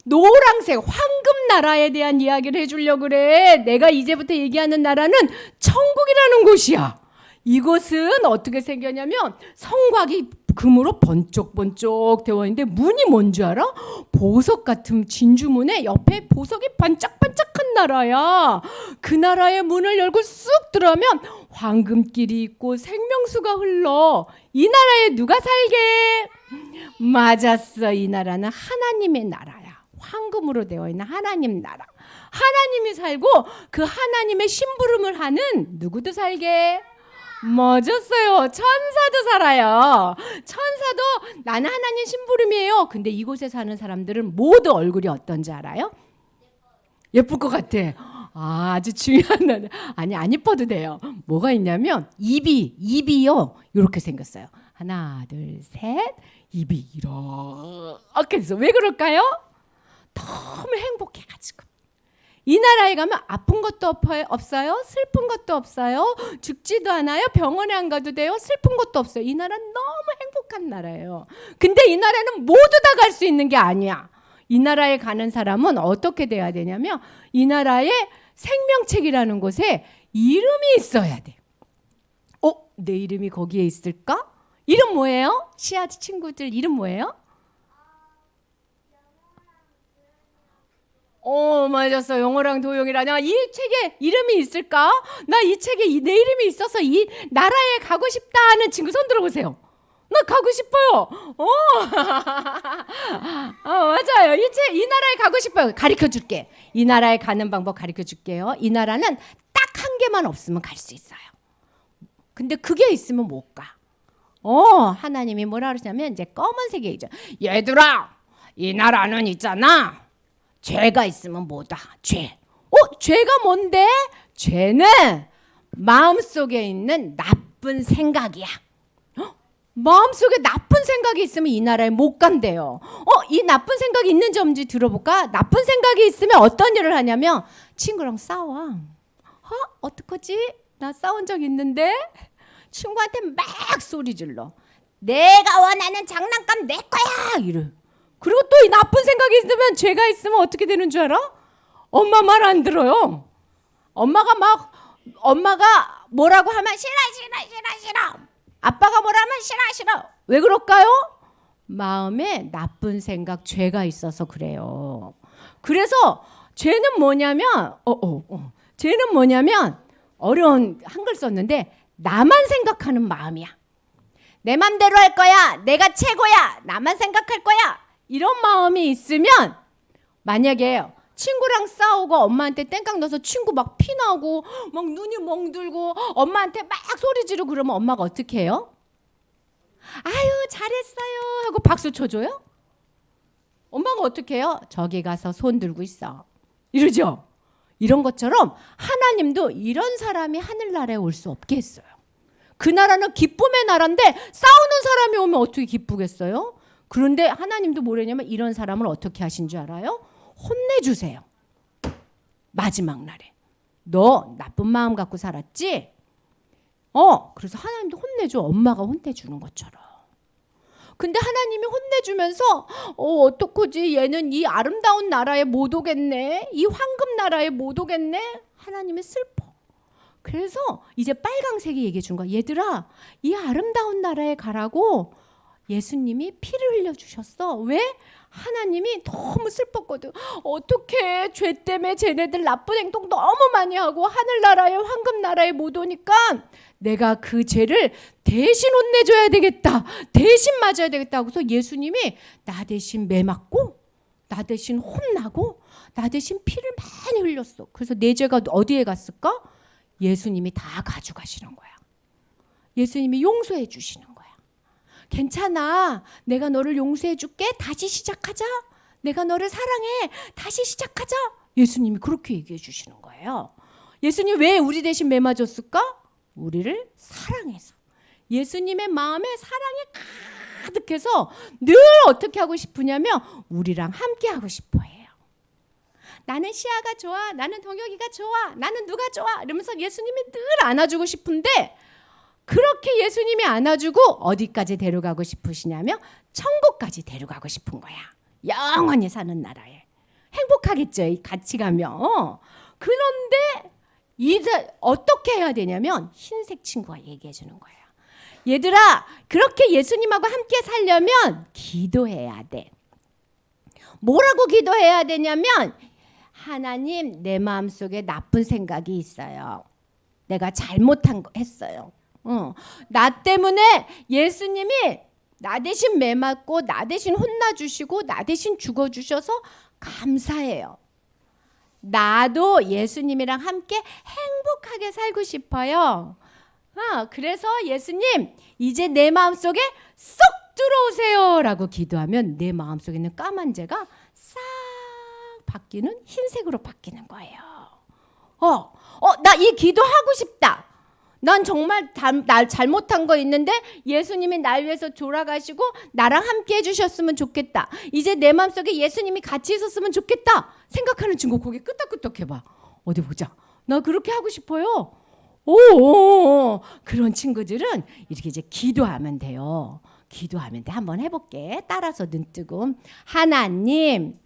노란색 황금 나라에 대한 이야기를 해주려고 그래. 내가 이제부터 얘기하는 나라는 천국이라는 곳이야. 이곳은 어떻게 생겼냐면 성곽이 금으로 번쩍번쩍 되어 있는데 문이 뭔지 알아? 보석 같은 진주문에 옆에 보석이 반짝반짝한 나라야. 그 나라의 문을 열고 쑥 들어가면 황금길이 있고 생명수가 흘러. 이 나라에 누가 살게? 맞았어. 이 나라는 하나님의 나라야. 황금으로 되어 있는 하나님 나라. 하나님이 살고 그 하나님의 심부름을 하는 누구도 살게? 맞았어요. 천사도 살아요. 천사도 나는 하나님 심부름이에요. 근데 이곳에 사는 사람들은 모두 얼굴이 어떤지 알아요? 예쁠 것 같아. 아주 중요한 나라. 아니 안 이뻐도 돼요. 뭐가 있냐면 입이요. 이렇게 생겼어요. 하나, 둘, 셋. 입이 이렇게 해서 왜 그럴까요? 너무 행복해가지고. 이 나라에 가면 아픈 것도 없어요. 슬픈 것도 없어요. 죽지도 않아요. 병원에 안 가도 돼요. 슬픈 것도 없어요. 이 나라는 너무 행복한 나라예요. 근데 이 나라는 모두 다 갈 수 있는 게 아니야. 이 나라에 가는 사람은 어떻게 돼야 되냐면 이 나라의 생명책이라는 곳에 이름이 있어야 돼. 내 이름이 거기에 있을까? 이름 뭐예요? 시아 친구들 이름 뭐예요? 맞았어. 영어랑 도용이라. 이 책에 이름이 있을까? 나 이 책에 내 이름이 있어서 이 나라에 가고 싶다 하는 친구 손 들어보세요. 나 가고 싶어요. 맞아요. 이 나라에 가고 싶어요. 가르쳐 줄게. 이 나라에 가는 방법 가르쳐 줄게요. 이 나라는 딱 한 개만 없으면 갈 수 있어요. 근데 그게 있으면 못 가. 하나님이 뭐라 그러냐면 이제 검은색이죠. 얘들아, 이 나라는 있잖아. 죄가 있으면 뭐다? 죄. 죄가 뭔데? 죄는 마음속에 있는 나쁜 생각이야. 마음속에 나쁜 생각이 있으면 이 나라에 못 간대요. 이 나쁜 생각이 있는지 없는지 들어볼까? 나쁜 생각이 있으면 어떤 일을 하냐면 친구랑 싸워. 어떡하지? 나 싸운 적 있는데? 친구한테 막 소리 질러. 내가 원하는 장난감 내 거야! 이래. 그리고 또 이 나쁜 생각이 있으면 죄가 있으면 어떻게 되는 줄 알아? 엄마 말 안 들어요. 엄마가 뭐라고 하면 싫어. 아빠가 뭐라면 싫어. 왜 그럴까요? 마음에 나쁜 생각, 죄가 있어서 그래요. 그래서 죄는 뭐냐면 죄는 뭐냐면 어려운 한글 썼는데 나만 생각하는 마음이야. 내 맘대로 할 거야. 내가 최고야. 나만 생각할 거야. 이런 마음이 있으면 만약에 친구랑 싸우고 엄마한테 땡깡 넣어서 친구 막 피나고 막 눈이 멍들고 엄마한테 막 소리 지르고 그러면 엄마가 어떻게 해요? 아유 잘했어요 하고 박수 쳐줘요? 엄마가 어떻게 해요? 저기 가서 손 들고 있어. 이러죠? 이런 것처럼 하나님도 이런 사람이 하늘나라에 올 수 없게 했어요. 그 나라는 기쁨의 나라인데 싸우는 사람이 오면 어떻게 기쁘겠어요? 그런데 하나님도 뭐냐면 이런 사람을 어떻게 하신 줄 알아요? 혼내주세요. 마지막 날에. 너 나쁜 마음 갖고 살았지? 그래서 하나님도 혼내줘. 엄마가 혼내주는 것처럼. 근데 하나님이 혼내주면서 어떡하지? 얘는 이 아름다운 나라에 못 오겠네. 이 황금 나라에 못 오겠네. 하나님이 슬퍼. 그래서 이제 빨강색이 얘기해 준 거야. 얘들아, 이 아름다운 나라에 가라고 예수님이 피를 흘려주셨어. 왜? 하나님이 너무 슬펐거든. 어떻게 죄 때문에 쟤네들 나쁜 행동 너무 많이 하고 하늘나라에 황금나라에 못 오니까 내가 그 죄를 대신 혼내줘야 되겠다. 대신 맞아야 되겠다 하고서 예수님이 나 대신 매 맞고 나 대신 혼나고 나 대신 피를 많이 흘렸어. 그래서 내 죄가 어디에 갔을까? 예수님이 다 가져가시는 거야. 예수님이 용서해 주시는 거야. 괜찮아. 내가 너를 용서해 줄게. 다시 시작하자. 내가 너를 사랑해. 다시 시작하자. 예수님이 그렇게 얘기해 주시는 거예요. 예수님 왜 우리 대신 매 맞았을까? 우리를 사랑해서. 예수님의 마음에 사랑이 가득해서 늘 어떻게 하고 싶으냐면 우리랑 함께 하고 싶어 해요. 나는 시아가 좋아. 나는 동혁이가 좋아. 나는 누가 좋아. 이러면서 예수님이 늘 안아주고 싶은데 그렇게 예수님이 안아주고 어디까지 데려가고 싶으시냐면 천국까지 데려가고 싶은 거야. 영원히 사는 나라에. 행복하겠죠. 같이 가면. 그런데 이제 어떻게 해야 되냐면 흰색 친구가 얘기해 주는 거예요. 얘들아, 그렇게 예수님하고 함께 살려면 기도해야 돼. 뭐라고 기도해야 되냐면 하나님, 내 마음속에 나쁜 생각이 있어요. 내가 잘못한 거 했어요. 나 때문에 예수님이 나 대신 매 맞고 나 대신 혼나주시고 나 대신 죽어주셔서 감사해요. 나도 예수님이랑 함께 행복하게 살고 싶어요. 그래서 예수님 이제 내 마음속에 쏙 들어오세요 라고 기도하면 내 마음속에 있는 까만 죄가 싹 바뀌는 흰색으로 바뀌는 거예요. 나 이 기도 하고 싶다. 난 정말 날 잘못한 거 있는데 예수님이 날 위해서 돌아가시고 나랑 함께 해주셨으면 좋겠다. 이제 내 마음속에 예수님이 같이 있었으면 좋겠다 생각하는 친구 고개 끄덕끄덕 해봐. 어디 보자. 나 그렇게 하고 싶어요. 오, 그런 친구들은 이렇게 이제 기도하면 돼요. 기도하면 돼. 한번 해볼게. 따라서 눈 뜨고 하나님,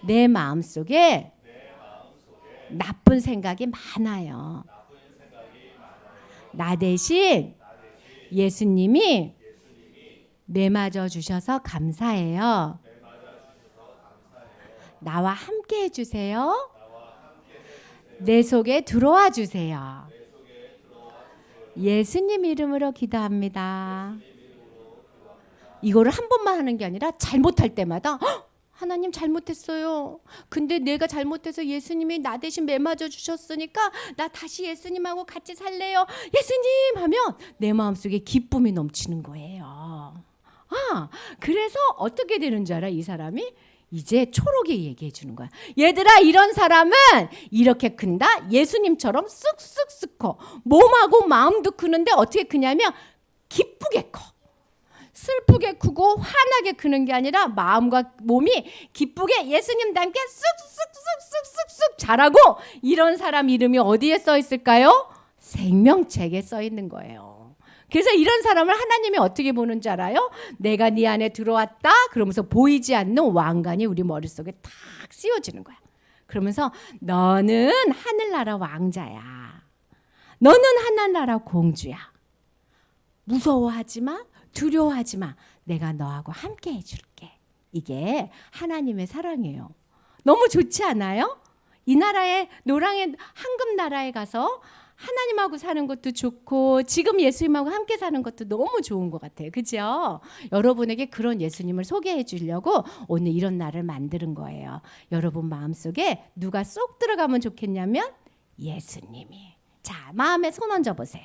내 마음속에 나쁜 생각이 많아요. 나 대신 예수님이 매맞아 주셔서 감사해요. 나와 함께 해주세요. 내 속에 들어와 주세요. 예수님 이름으로 기도합니다. 이거를 한 번만 하는 게 아니라 잘못할 때마다 하나님 잘못했어요. 근데 내가 잘못해서 예수님이 나 대신 매맞아 주셨으니까 나 다시 예수님하고 같이 살래요. 예수님 하면 내 마음속에 기쁨이 넘치는 거예요. 그래서 어떻게 되는 줄 알아? 이 사람이 이제 초록이 얘기해 주는 거야. 얘들아, 이런 사람은 이렇게 큰다. 예수님처럼 쑥쑥쑥 커. 몸하고 마음도 크는데 어떻게 크냐면 기쁘게 커. 슬프게 크고 화나게 크는 게 아니라 마음과 몸이 기쁘게 예수님과 함께 쑥쑥쑥쑥쑥쑥 자라고, 이런 사람 이름이 어디에 써 있을까요? 생명책에 써 있는 거예요. 그래서 이런 사람을 하나님이 어떻게 보는 줄 알아요? 내가 네 안에 들어왔다 그러면서 보이지 않는 왕관이 우리 머릿속에 탁 씌워지는 거야. 그러면서 너는 하늘나라 왕자야. 너는 하늘나라 공주야. 무서워하지 마. 두려워하지 마. 내가 너하고 함께 해줄게. 이게 하나님의 사랑이에요. 너무 좋지 않아요? 이 나라에 노랑의 황금 나라에 가서 하나님하고 사는 것도 좋고 지금 예수님하고 함께 사는 것도 너무 좋은 것 같아요. 그죠? 여러분에게 그런 예수님을 소개해 주려고 오늘 이런 날을 만드는 거예요. 여러분 마음속에 누가 쏙 들어가면 좋겠냐면 예수님이. 자, 마음에 손 얹어 보세요.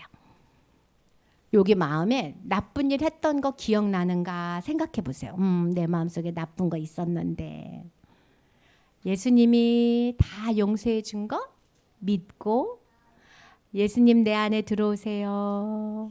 여기 마음에 나쁜 일 했던 거 기억나는가 생각해 보세요. 내 마음속에 나쁜 거 있었는데 예수님이 다 용서해 준 거 믿고 예수님 내 안에 들어오세요.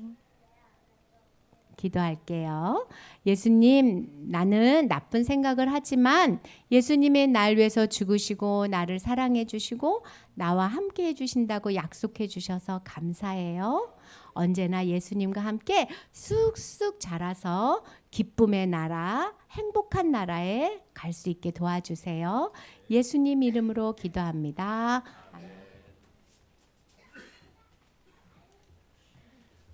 기도할게요. 예수님, 나는 나쁜 생각을 하지만 예수님이 날 위해서 죽으시고 나를 사랑해 주시고 나와 함께 해주신다고 약속해 주셔서 감사해요. 언제나 예수님과 함께 쑥쑥 자라서 기쁨의 나라, 행복한 나라에 갈 수 있게 도와주세요. 예수님 이름으로 기도합니다.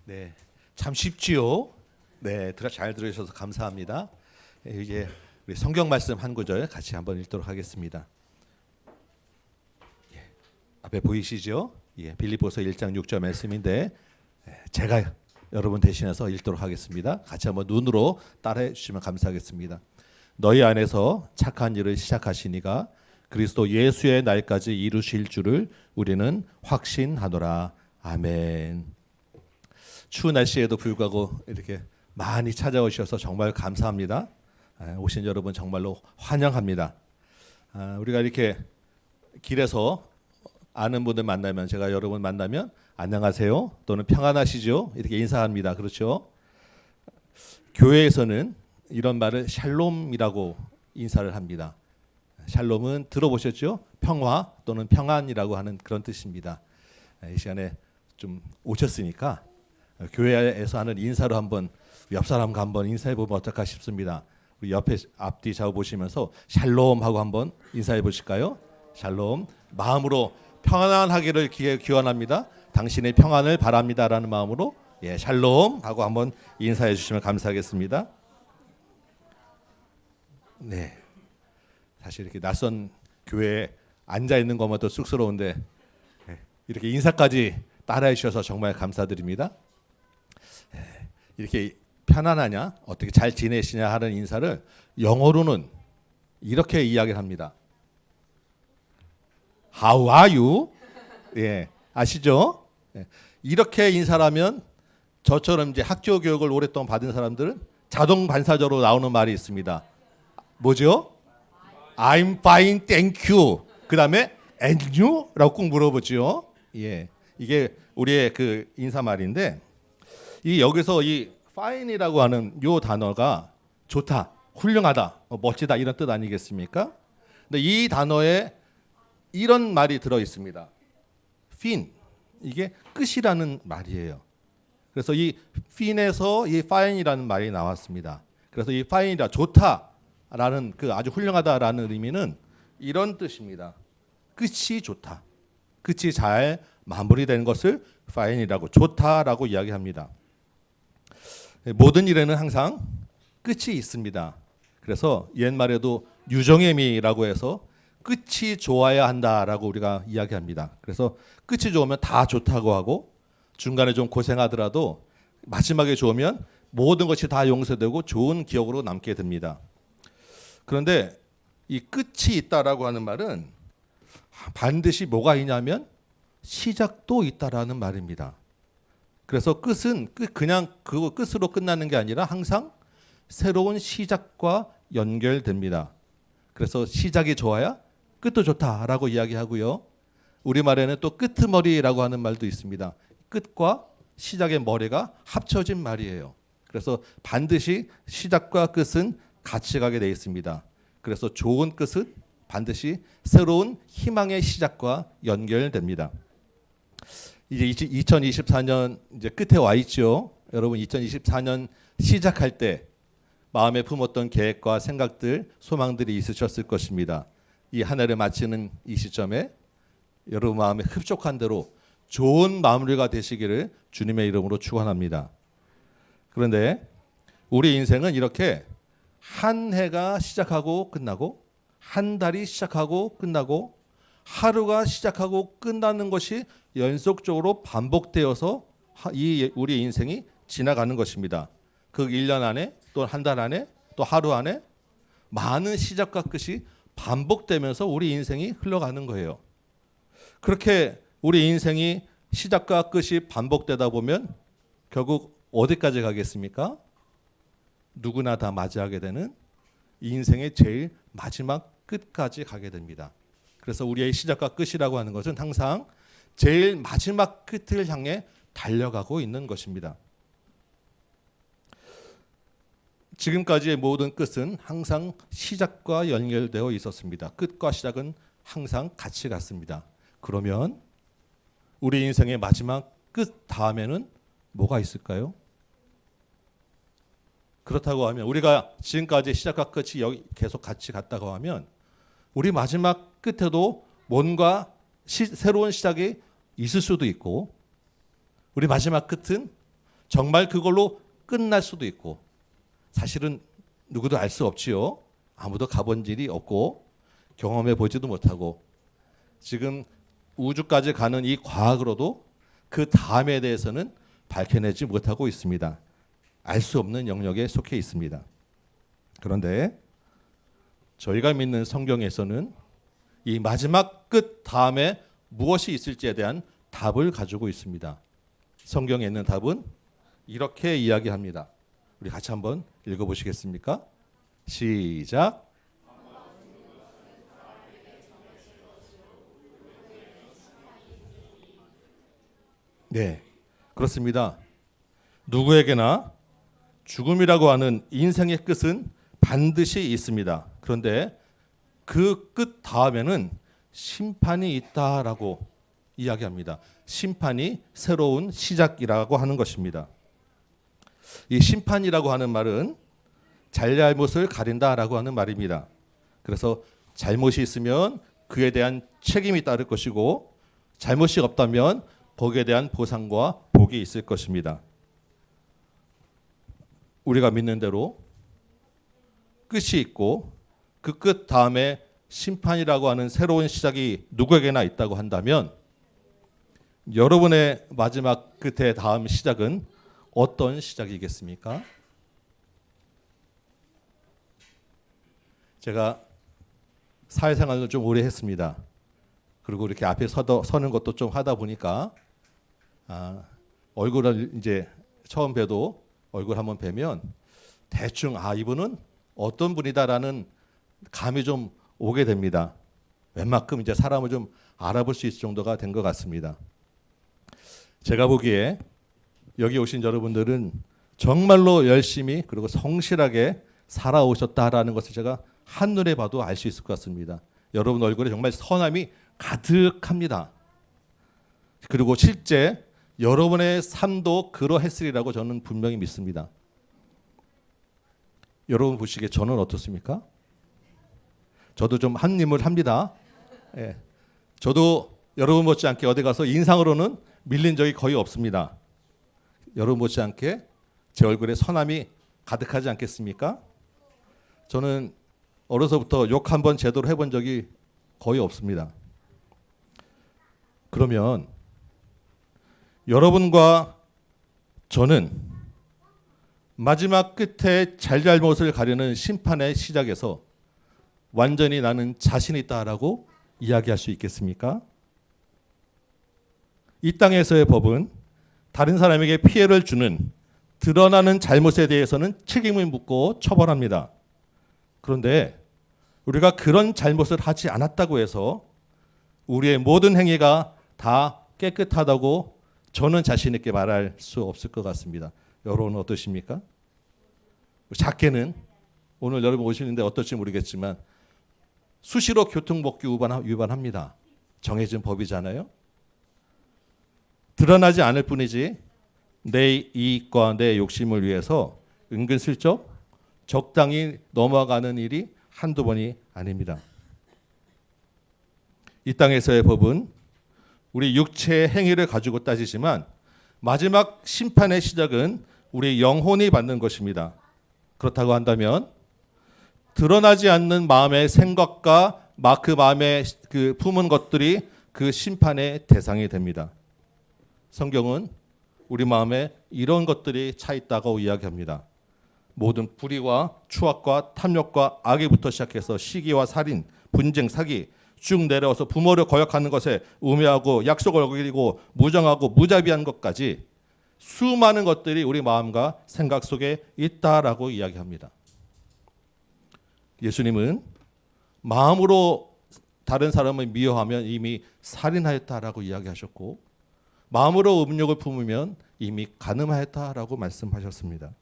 네, 참 쉽지요. 네, 잘 들으셔서 감사합니다. 이제 우리 성경 말씀 한 구절 같이 한번 읽도록 하겠습니다. 앞에 보이시죠? 빌립보서 1장 6절 말씀인데 제가 여러분 대신해서 읽도록 하겠습니다. 같이 한번 눈으로 따라해 주시면 감사하겠습니다. 너희 안에서 착한 일을 시작하시니가 그리스도 예수의 날까지 이루실 줄을 우리는 확신하노라. 아멘. 추운 날씨에도 불구하고 이렇게 많이 찾아오셔서 정말 감사합니다. 오신 여러분 정말로 환영합니다. 우리가 이렇게 길에서 아는 분들 만나면, 제가 여러분 만나면 안녕하세요 또는 평안하시죠 이렇게 인사합니다. 그렇죠? 교회에서는 이런 말을 샬롬이라고 인사를 합니다. 샬롬은 들어보셨죠? 평화 또는 평안이라고 하는 그런 뜻입니다. 이 시간에 좀 오셨으니까 교회에서 하는 인사로 한번 옆 사람과 한번 인사해 보면 어떨까 싶습니다. 우리 옆에 앞뒤 좌우 보시면서 샬롬 하고 한번 인사해 보실까요? 샬롬. 마음으로 평안하기를 기원합니다. 당신의 평안을 바랍니다라는 마음으로 샬롬 하고 한번 인사해 주시면 감사하겠습니다. 네. 사실 이렇게 낯선 교회에 앉아 있는 것만도 쑥스러운데 이렇게 인사까지 따라해 주셔서 정말 감사드립니다. 이렇게 편안하냐, 어떻게 잘 지내시냐 하는 인사를 영어로는 이렇게 이야기를 합니다. How are you? 아시죠? 이렇게 인사하면 저처럼 이제 학교 교육을 오랫동안 받은 사람들은 자동 반사적으로 나오는 말이 있습니다. 뭐죠? I'm fine, thank you. 그다음에 And you?라고 꼭 물어보죠. 예, 이게 우리의 그 인사말인데 이 여기서 이 fine이라고 하는 요 단어가 좋다, 훌륭하다, 멋지다 이런 뜻 아니겠습니까? 근데 이 단어에 이런 말이 들어 있습니다. fin 이게 끝이라는 말이에요. 그래서 이 fin에서 이 fine이라는 말이 나왔습니다. 그래서 이 fine이라 좋다라는 그 아주 훌륭하다라는 의미는 이런 뜻입니다. 끝이 좋다, 끝이 잘 마무리되는 것을 fine이라고 좋다라고 이야기합니다. 모든 일에는 항상 끝이 있습니다. 그래서 옛말에도 유정애미라고 해서 끝이 좋아야 한다라고 우리가 이야기합니다. 그래서 끝이 좋으면 다 좋다고 하고 중간에 좀 고생하더라도 마지막에 좋으면 모든 것이 다 용서되고 좋은 기억으로 남게 됩니다. 그런데 이 끝이 있다라고 하는 말은 반드시 뭐가 있냐면 시작도 있다라는 말입니다. 그래서 끝은 그냥 그 끝으로 끝나는 게 아니라 항상 새로운 시작과 연결됩니다. 그래서 시작이 좋아야 끝도 좋다라고 이야기하고요. 우리말에는 또 끄트머리라고 하는 말도 있습니다. 끝과 시작의 머리가 합쳐진 말이에요. 그래서 반드시 시작과 끝은 같이 가게 되어 있습니다. 그래서 좋은 끝은 반드시 새로운 희망의 시작과 연결됩니다. 이제 2024년 이제 끝에 와 있죠. 여러분 2024년 시작할 때 마음에 품었던 계획과 생각들, 소망들이 있으셨을 것입니다. 이 한 해를 마치는 이 시점에 여러분 마음에 흡족한 대로 좋은 마무리가 되시기를 주님의 이름으로 축원합니다. 그런데 우리 인생은 이렇게 한 해가 시작하고 끝나고 한 달이 시작하고 끝나고 하루가 시작하고 끝나는 것이 연속적으로 반복되어서 이 우리 인생이 지나가는 것입니다. 그 1년 안에 또 한 달 안에 또 하루 안에 많은 시작과 끝이 반복되면서 우리 인생이 흘러가는 거예요. 그렇게 우리 인생이 시작과 끝이 반복되다 보면 결국 어디까지 가겠습니까? 누구나 다 맞이하게 되는 인생의 제일 마지막 끝까지 가게 됩니다. 그래서 우리의 시작과 끝이라고 하는 것은 항상 제일 마지막 끝을 향해 달려가고 있는 것입니다. 지금까지의 모든 끝은 항상 시작과 연결되어 있었습니다. 끝과 시작은 항상 같이 갔습니다. 그러면 우리 인생의 마지막 끝 다음에는 뭐가 있을까요? 그렇다고 하면 우리가 지금까지 시작과 끝이 여기 계속 같이 갔다고 하면 우리 마지막 끝에도 뭔가 새로운 시작이 있을 수도 있고 우리 마지막 끝은 정말 그걸로 끝날 수도 있고 사실은 누구도 알 수 없지요. 아무도 가본 일이 없고 경험해 보지도 못하고 지금 우주까지 가는 이 과학으로도 그 다음에 대해서는 밝혀내지 못하고 있습니다. 알 수 없는 영역에 속해 있습니다. 그런데 저희가 믿는 성경에서는 이 마지막 끝 다음에 무엇이 있을지에 대한 답을 가지고 있습니다. 성경에 있는 답은 이렇게 이야기합니다. 우리 같이 한번 읽어보시겠습니까? 시작. 네, 그렇습니다. 누구에게나 죽음이라고 하는 인생의 끝은 반드시 있습니다. 그런데 그 끝 다음에는 심판이 있다라고 이야기합니다. 심판이 새로운 시작이라고 하는 것입니다. 이 심판이라고 하는 말은 잘잘못을 가린다라고 하는 말입니다. 그래서 잘못이 있으면 그에 대한 책임이 따를 것이고 잘못이 없다면 거기에 대한 보상과 복이 있을 것입니다. 우리가 믿는 대로 끝이 있고 그 끝 다음에 심판이라고 하는 새로운 시작이 누구에게나 있다고 한다면 여러분의 마지막 끝의 다음 시작은 어떤 시작이겠습니까? 제가 사회생활을 좀 오래 했습니다. 그리고 이렇게 앞에 서는 것도 좀 하다 보니까 얼굴을 이제 처음 뵈도 얼굴 한번 뵈면 대충 이분은 어떤 분이다라는 감이 좀 오게 됩니다. 웬만큼 이제 사람을 좀 알아볼 수 있을 정도가 된 것 같습니다. 제가 보기에 여기 오신 여러분들은 정말로 열심히 그리고 성실하게 살아오셨다라는 것을 제가 한눈에 봐도 알 수 있을 것 같습니다. 여러분 얼굴에 정말 선함이 가득합니다. 그리고 실제 여러분의 삶도 그러했으리라고 저는 분명히 믿습니다. 여러분 보시기에 저는 어떻습니까? 저도 좀 한 인물 합니다. 예. 저도 여러분 못지않게 어디 가서 인상으로는 밀린 적이 거의 없습니다. 여러분 못지않게 제 얼굴에 선함이 가득하지 않겠습니까? 저는 어려서부터 욕 한 번 제대로 해본 적이 거의 없습니다. 그러면 여러분과 저는 마지막 끝에 잘잘못을 가리는 심판의 시작에서 완전히 나는 자신 있다라고 이야기할 수 있겠습니까? 이 땅에서의 법은 다른 사람에게 피해를 주는 드러나는 잘못에 대해서는 책임을 묻고 처벌합니다. 그런데 우리가 그런 잘못을 하지 않았다고 해서 우리의 모든 행위가 다 깨끗하다고 저는 자신 있게 말할 수 없을 것 같습니다. 여러분은 어떠십니까? 작게는 오늘 여러분 오시는데 어떨지 모르겠지만 수시로 교통법규 위반합니다. 정해진 법이잖아요. 드러나지 않을 뿐이지 내 이익과 내 욕심을 위해서 은근슬쩍 적당히 넘어가는 일이 한두 번이 아닙니다. 이 땅에서의 법은 우리 육체의 행위를 가지고 따지지만 마지막 심판의 시작은 우리 영혼이 받는 것입니다. 그렇다고 한다면 드러나지 않는 마음의 생각과 그 마음에 그 품은 것들이 그 심판의 대상이 됩니다. 성경은 우리 마음에 이런 것들이 차 있다고 이야기합니다. 모든 불의와 추악과 탐욕과 악의부터 시작해서 시기와 살인, 분쟁, 사기 쭉 내려와서 부모를 거역하는 것에 우매하고 약속을 어기고 무정하고 무자비한 것까지 수많은 것들이 우리 마음과 생각 속에 있다라고 이야기합니다. 예수님은 마음으로 다른 사람을 미워하면 이미 살인하였다라고 이야기하셨고 마음으로 음욕을 품으면 이미 간음하였다라고 말씀하셨습니다.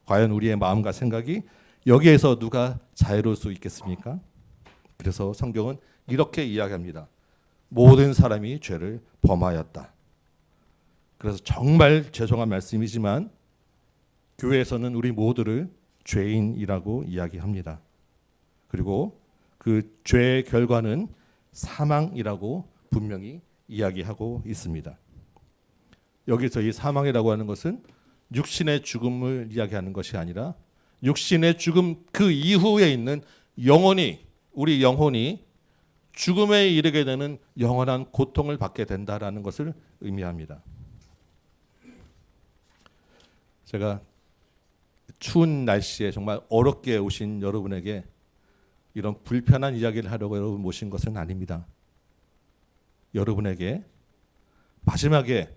과연 우리의 마음과 생각이 여기에서 누가 자유로울 수 있겠습니까? 그래서 성경은 이렇게 이야기합니다. 모든 사람이 죄를 범하였다. 그래서 정말 죄송한 말씀이지만 교회에서는 우리 모두를 죄인이라고 이야기합니다. 그리고 그 죄의 결과는 사망이라고 분명히 이야기하고 있습니다. 여기서 이 사망이라고 하는 것은 육신의 죽음을 이야기하는 것이 아니라 육신의 죽음 그 이후에 있는 우리 영혼이 죽음에 이르게 되는 영원한 고통을 받게 된다라는 것을 의미합니다. 제가 추운 날씨에 정말 어렵게 오신 여러분에게 이런 불편한 이야기를 하려고 여러분 모신 것은 아닙니다. 여러분에게 마지막에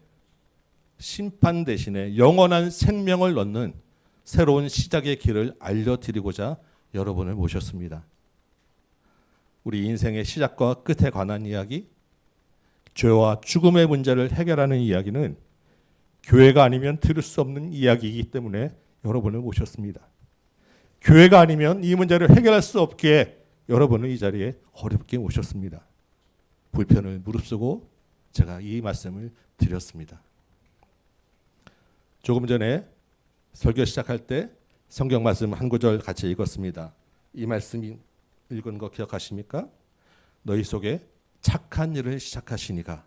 심판 대신에 영원한 생명을 얻는 새로운 시작의 길을 알려드리고자 여러분을 모셨습니다. 우리 인생의 시작과 끝에 관한 이야기, 죄와 죽음의 문제를 해결하는 이야기는 교회가 아니면 들을 수 없는 이야기이기 때문에 여러분을 모셨습니다. 교회가 아니면 이 문제를 해결할 수 없기에 여러분을 이 자리에 어렵게 모셨습니다. 불편을 무릅쓰고 제가 이 말씀을 드렸습니다. 조금 전에 설교 시작할 때 성경 말씀 한 구절 같이 읽었습니다. 이 말씀 읽은 거 기억하십니까? 너희 속에 착한 일을 시작하시니가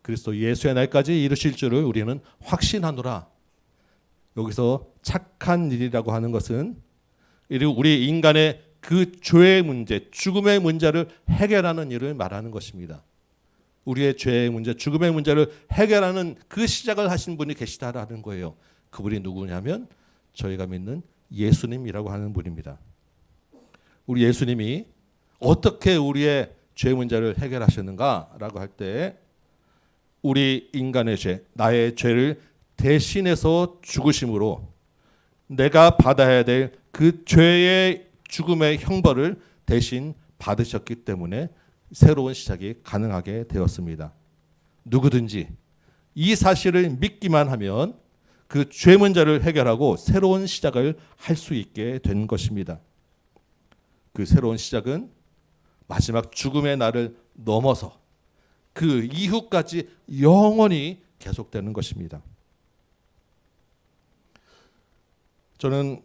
그리스도 예수의 날까지 이루실 줄을 우리는 확신하노라. 여기서 착한 일이라고 하는 것은 우리 인간의 그 죄의 문제, 죽음의 문제를 해결하는 일을 말하는 것입니다. 우리의 죄의 문제, 죽음의 문제를 해결하는 그 시작을 하신 분이 계시다라는 거예요. 그분이 누구냐면 저희가 믿는 예수님이라고 하는 분입니다. 우리 예수님이 어떻게 우리의 죄 문제를 해결하셨는가라고 할 때 우리 인간의 죄, 나의 죄를 대신해서 죽으심으로 내가 받아야 될 그 죄의 죽음의 형벌을 대신 받으셨기 때문에 새로운 시작이 가능하게 되었습니다. 누구든지 이 사실을 믿기만 하면 그 죄 문제를 해결하고 새로운 시작을 할 수 있게 된 것입니다. 그 새로운 시작은 마지막 죽음의 날을 넘어서 그 이후까지 영원히 계속되는 것입니다. 저는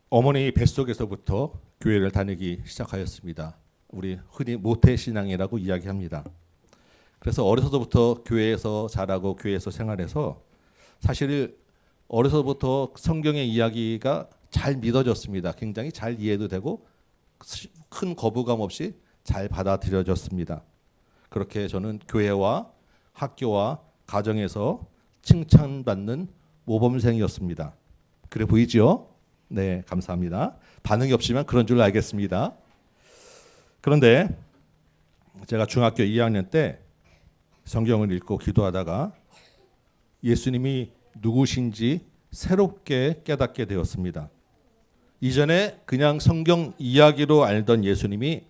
어머니 뱃속에서부터 교회를 다니기 시작하였습니다. 우리 흔히 모태신앙이라고 이야기합니다. 그래서 어려서부터 교회에서 자라고 교회에서 생활해서 사실 어려서부터 성경의 이야기가 잘 믿어졌습니다. 굉장히 잘 이해도 되고 큰 거부감 없이 잘 받아들여졌습니다. 그렇게 저는 교회와 학교와 가정에서 칭찬받는 모범생이었습니다. 그래 보이죠? 네, 감사합니다. 반응이 없지만 그런 줄 알겠습니다. 그런데 제가 중학교 2학년 때 성경을 읽고 기도하다가 예수님이 누구신지 새롭게 깨닫게 되었습니다. 이전에 그냥 성경 이야기로 알던 예수님이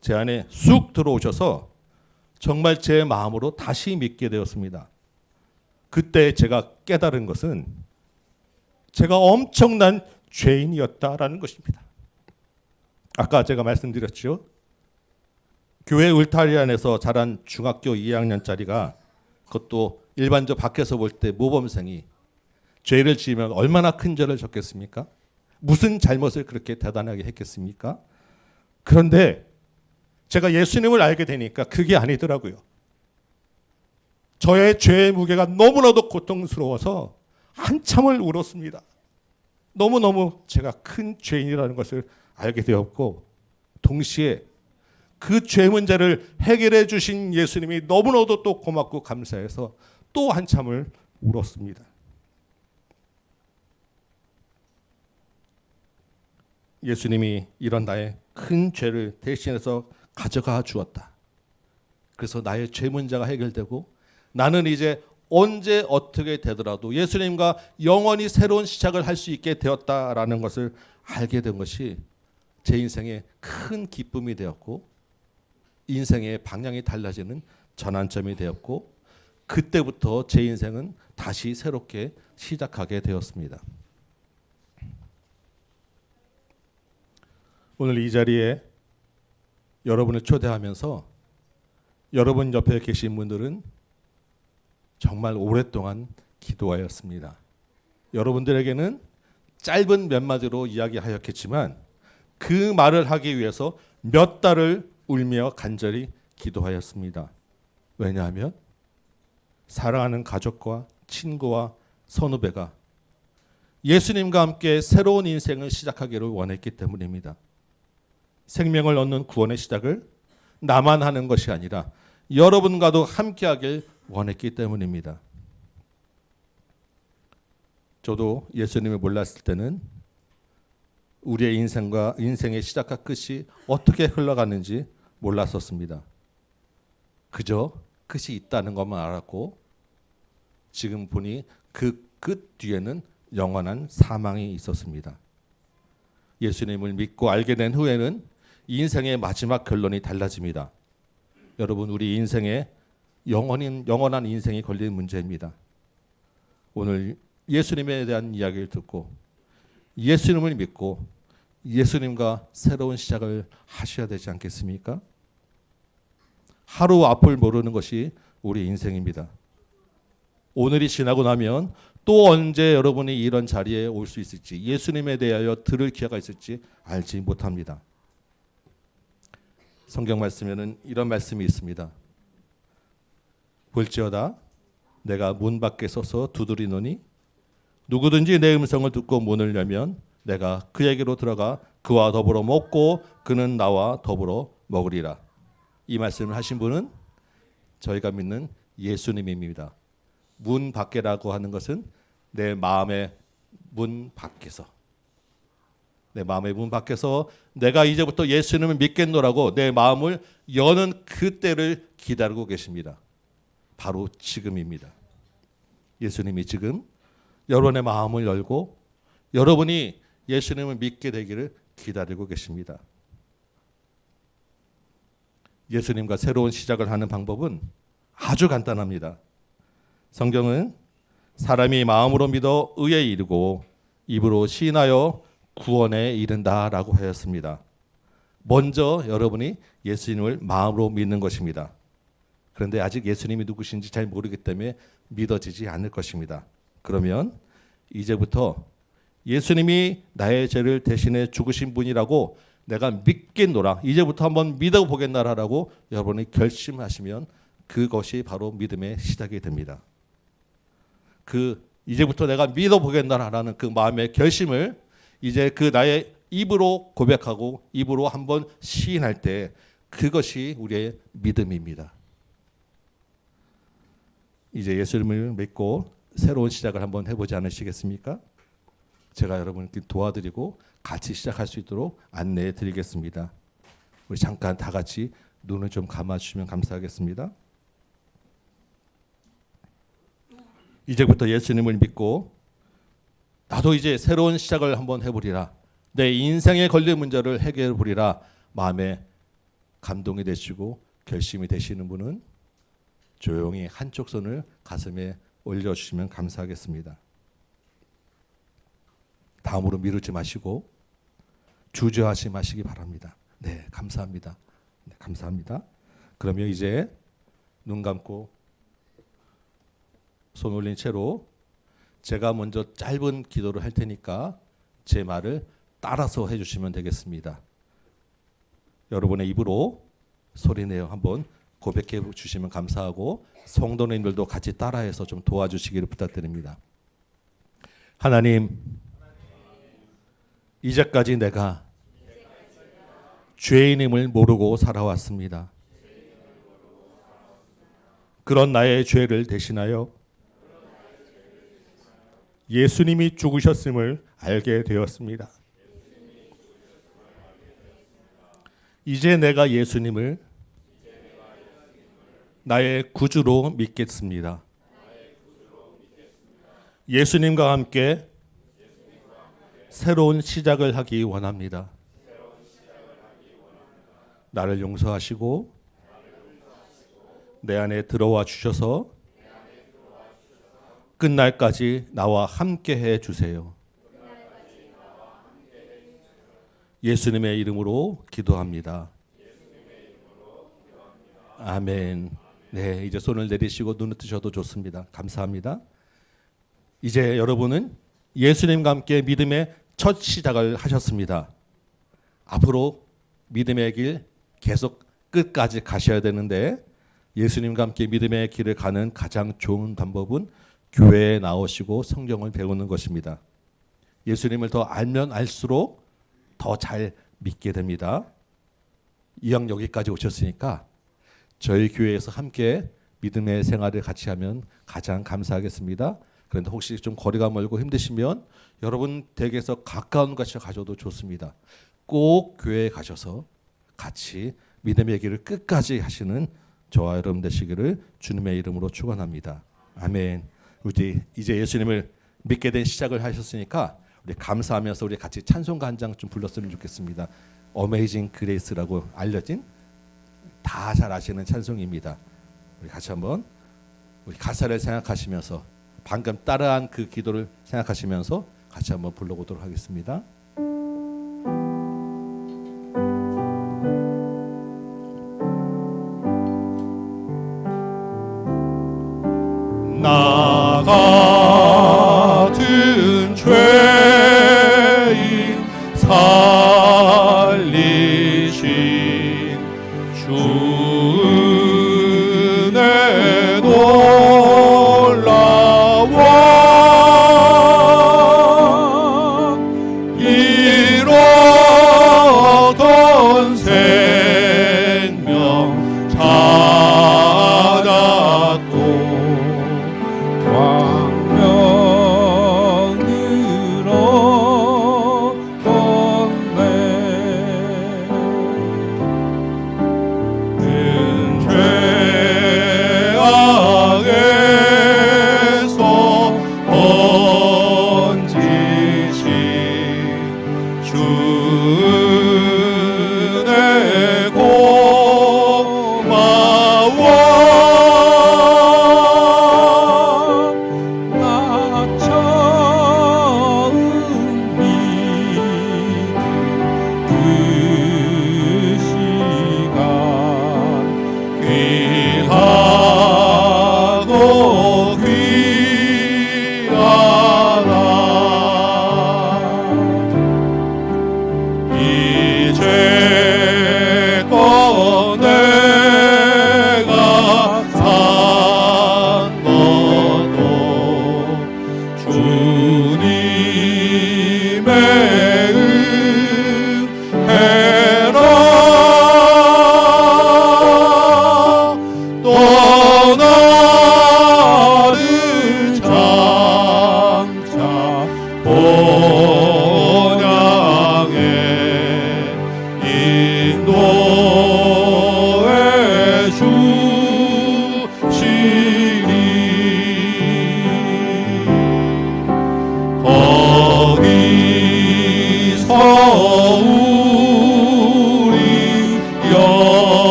제 안에 쑥 들어오셔서 정말 제 마음으로 다시 믿게 되었습니다. 그때 제가 깨달은 것은 제가 엄청난 죄인이었다라는 것입니다. 아까 제가 말씀드렸죠. 교회 울타리 안에서 자란 중학교 2학년짜리가 그것도 일반적 밖에서 볼 때 모범생이 죄를 지으면 얼마나 큰 죄를 졌겠습니까? 무슨 잘못을 그렇게 대단하게 했겠습니까? 그런데 제가 예수님을 알게 되니까 그게 아니더라고요. 저의 죄의 무게가 너무나도 고통스러워서 한참을 울었습니다. 너무너무 제가 큰 죄인이라는 것을 알게 되었고 동시에 그 죄 문제를 해결해 주신 예수님이 너무나도 또 고맙고 감사해서 또 한참을 울었습니다. 예수님이 이런 나의 큰 죄를 대신해서 가져가 주었다. 그래서 나의 죄 문제가 해결되고 나는 이제 언제 어떻게 되더라도 예수님과 영원히 새로운 시작을 할 수 있게 되었다라는 것을 알게 된 것이 제 인생의 큰 기쁨이 되었고 인생의 방향이 달라지는 전환점이 되었고 그때부터 제 인생은 다시 새롭게 시작하게 되었습니다. 오늘 이 자리에 여러분을 초대하면서 여러분 옆에 계신 분들은 정말 오랫동안 기도하였습니다. 여러분들에게는 짧은 몇 마디로 이야기하였겠지만 그 말을 하기 위해서 몇 달을 울며 간절히 기도하였습니다. 왜냐하면 사랑하는 가족과 친구와 선후배가 예수님과 함께 새로운 인생을 시작하기를 원했기 때문입니다. 생명을 얻는 구원의 시작을 나만 하는 것이 아니라 여러분과도 함께하길 원했기 때문입니다. 저도 예수님을 몰랐을 때는 우리의 인생의 시작과 끝이 어떻게 흘러가는지 몰랐었습니다. 그저 끝이 있다는 것만 알았고 지금 보니 그 끝 뒤에는 영원한 사망이 있었습니다. 예수님을 믿고 알게 된 후에는 인생의 마지막 결론이 달라집니다. 여러분 우리 인생에 영원한 인생이 걸린 문제입니다. 오늘 예수님에 대한 이야기를 듣고 예수님을 믿고 예수님과 새로운 시작을 하셔야 되지 않겠습니까? 하루 앞을 모르는 것이 우리 인생입니다. 오늘이 지나고 나면 또 언제 여러분이 이런 자리에 올 수 있을지 예수님에 대하여 들을 기회가 있을지 알지 못합니다. 성경 말씀에는 이런 말씀이 있습니다. 볼지어다 내가 문 밖에 서서 두드리노니 누구든지 내 음성을 듣고 문을 열면 내가 그에게로 들어가 그와 더불어 먹고 그는 나와 더불어 먹으리라. 이 말씀을 하신 분은 저희가 믿는 예수님입니다. 문 밖에라고 하는 것은 내 마음의 문 밖에서 내 마음의 문 밖에서 내가 이제부터 예수님을 믿겠노라고 내 마음을 여는 그때를 기다리고 계십니다. 바로 지금입니다. 예수님이 지금 여러분의 마음을 열고 여러분이 예수님을 믿게 되기를 기다리고 계십니다. 예수님과 새로운 시작을 하는 방법은 아주 간단합니다. 성경은 사람이 마음으로 믿어 의에 이르고 입으로 시인하여 구원에 이른다라고 하였습니다. 먼저 여러분이 예수님을 마음으로 믿는 것입니다. 그런데 아직 예수님이 누구신지 잘 모르기 때문에 믿어지지 않을 것입니다. 그러면 이제부터 예수님이 나의 죄를 대신해 죽으신 분이라고 내가 믿겠노라, 이제부터 한번 믿어보겠노라라고 여러분이 결심하시면 그것이 바로 믿음의 시작이 됩니다. 이제부터 내가 믿어보겠노라라는 그 마음의 결심을 이제 그 나의 입으로 고백하고 입으로 한번 시인할 때 그것이 우리의 믿음입니다. 이제 예수님을 믿고 새로운 시작을 한번 해보지 않으시겠습니까? 제가 여러분께 도와드리고 같이 시작할 수 있도록 안내해 드리겠습니다. 우리 잠깐 다 같이 눈을 좀 감아주시면 감사하겠습니다. 이제부터 예수님을 믿고 나도 이제 새로운 시작을 한번 해보리라, 내 인생에 걸린 문제를 해결해 보리라 마음에 감동이 되시고 결심이 되시는 분은 조용히 한쪽 손을 가슴에 올려주시면 감사하겠습니다. 다음으로 미루지 마시고 주저하지 마시기 바랍니다. 네, 감사합니다. 네, 감사합니다. 그러면 이제 눈 감고 손 올린 채로 제가 먼저 짧은 기도를 할 테니까 제 말을 따라서 해주시면 되겠습니다. 여러분의 입으로 소리내어 한번 고백해 주시면 감사하고 성도님들도 같이 따라해서 좀 도와주시기를 부탁드립니다. 하나님, 이제까지 내가 죄인임을 모르고 살아왔습니다. 그런 나의 죄를 대신하여 예수님이 죽으셨음을 알게 되었습니다. 이제 내가 예수님을 나의 구주로 믿겠습니다. 예수님과 함께 새로운 시작을 하기 원합니다. 나를 용서하시고 내 안에 들어와 주셔서 끝날까지 나와 함께 해 주세요. 예수님의 이름으로 기도합니다. 아멘. 네, 이제 손을 내리시고 눈을 뜨셔도 좋습니다. 감사합니다. 이제 여러분은 예수님과 함께 믿음의 첫 시작을 하셨습니다. 앞으로 믿음의 길 계속 끝까지 가셔야 되는데 예수님과 함께 믿음의 길을 가는 가장 좋은 방법은 교회에 나오시고 성경을 배우는 것입니다. 예수님을 더 알면 알수록 더 잘 믿게 됩니다. 이왕 여기까지 오셨으니까 저희 교회에서 함께 믿음의 생활을 같이 하면 가장 감사하겠습니다. 그런데 혹시 좀 거리가 멀고 힘드시면 여러분 댁에서 가까운 곳에 가셔도 좋습니다. 꼭 교회에 가셔서 같이 믿음의 길을 끝까지 하시는 저와 여러분 되시기를 주님의 이름으로 축원합니다. 아멘. 우리 이제 예수님을 믿게 된 시작을 하셨으니까 우리 감사하면서 우리 같이 찬송가 한 장 좀 불렀으면 좋겠습니다. 어메이징 그레이스라고 알려진 다 잘 아시는 찬송입니다. 우리 같이 한번 우리 가사를 생각하시면서 방금 따라한 그 기도를 생각하시면서 같이 한번 불러보도록 하겠습니다. 나 같은 죄인 살리신 주 은혜 놀라워 잃었던 생명 찾았고 왕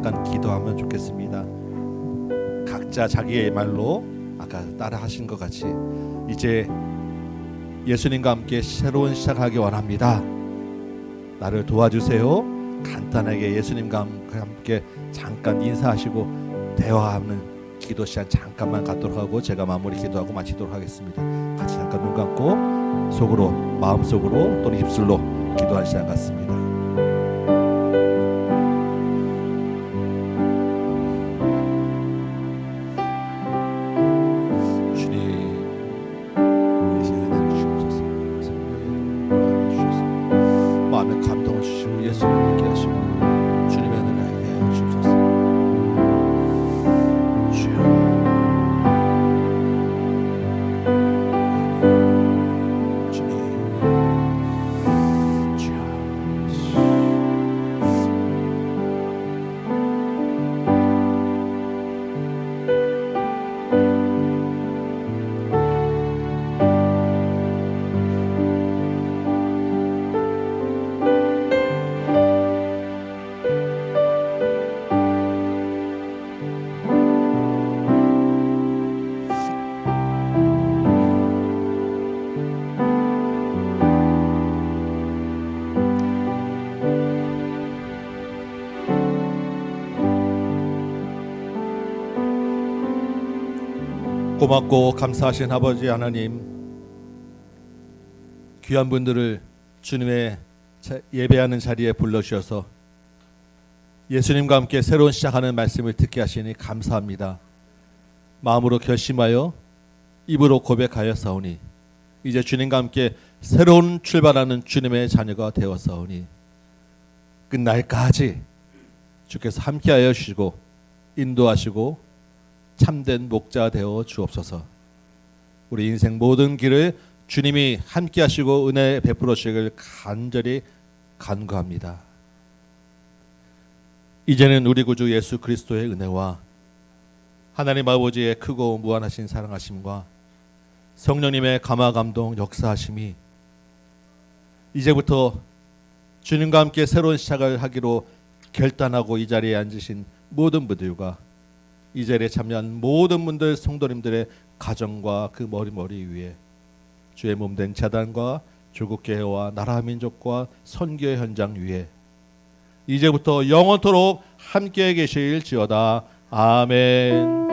잠깐 기도하면 좋겠습니다. 각자 자기의 말로 아까 따라 하신 것 같이 이제 예수님과 함께 새로운 시작하기 원합니다. 나를 도와주세요. 간단하게 예수님과 함께 잠깐 인사하시고 대화하는 기도 시간 잠깐만 갖도록 하고 제가 마무리 기도하고 마치도록 하겠습니다. 같이 잠깐 눈 감고 속으로 마음속으로 또는 입술로 기도할 시간 갖습니다. 고맙고 감사하신 아버지 하나님, 귀한 분들을 주님의 예배하는 자리에 불러주셔서 예수님과 함께 새로운 시작하는 말씀을 듣게 하시니 감사합니다. 마음으로 결심하여 입으로 고백하였사오니 이제 주님과 함께 새로운 출발하는 주님의 자녀가 되었사오니 끝날까지 주께서 함께하여 주시고 인도하시고 참된 목자 되어 주옵소서. 우리 인생 모든 길을 주님이 함께 하시고 은혜 베풀어 주시길 간절히 간구합니다. 이제는 우리 구주 예수 그리스도의 은혜와 하나님 아버지의 크고 무한하신 사랑하심과 성령님의 감화 감동 역사하심이 이제부터 주님과 함께 새로운 시작을 하기로 결단하고 이 자리에 앉으신 모든 분들과 이 자리에 참여한 모든 분들 성도님들의 가정과 그 머리 위에 주의 몸된 재단과 조국교회와 나라 민족과 선교의 현장 위에 이제부터 영원토록 함께 계실지어다. 아멘.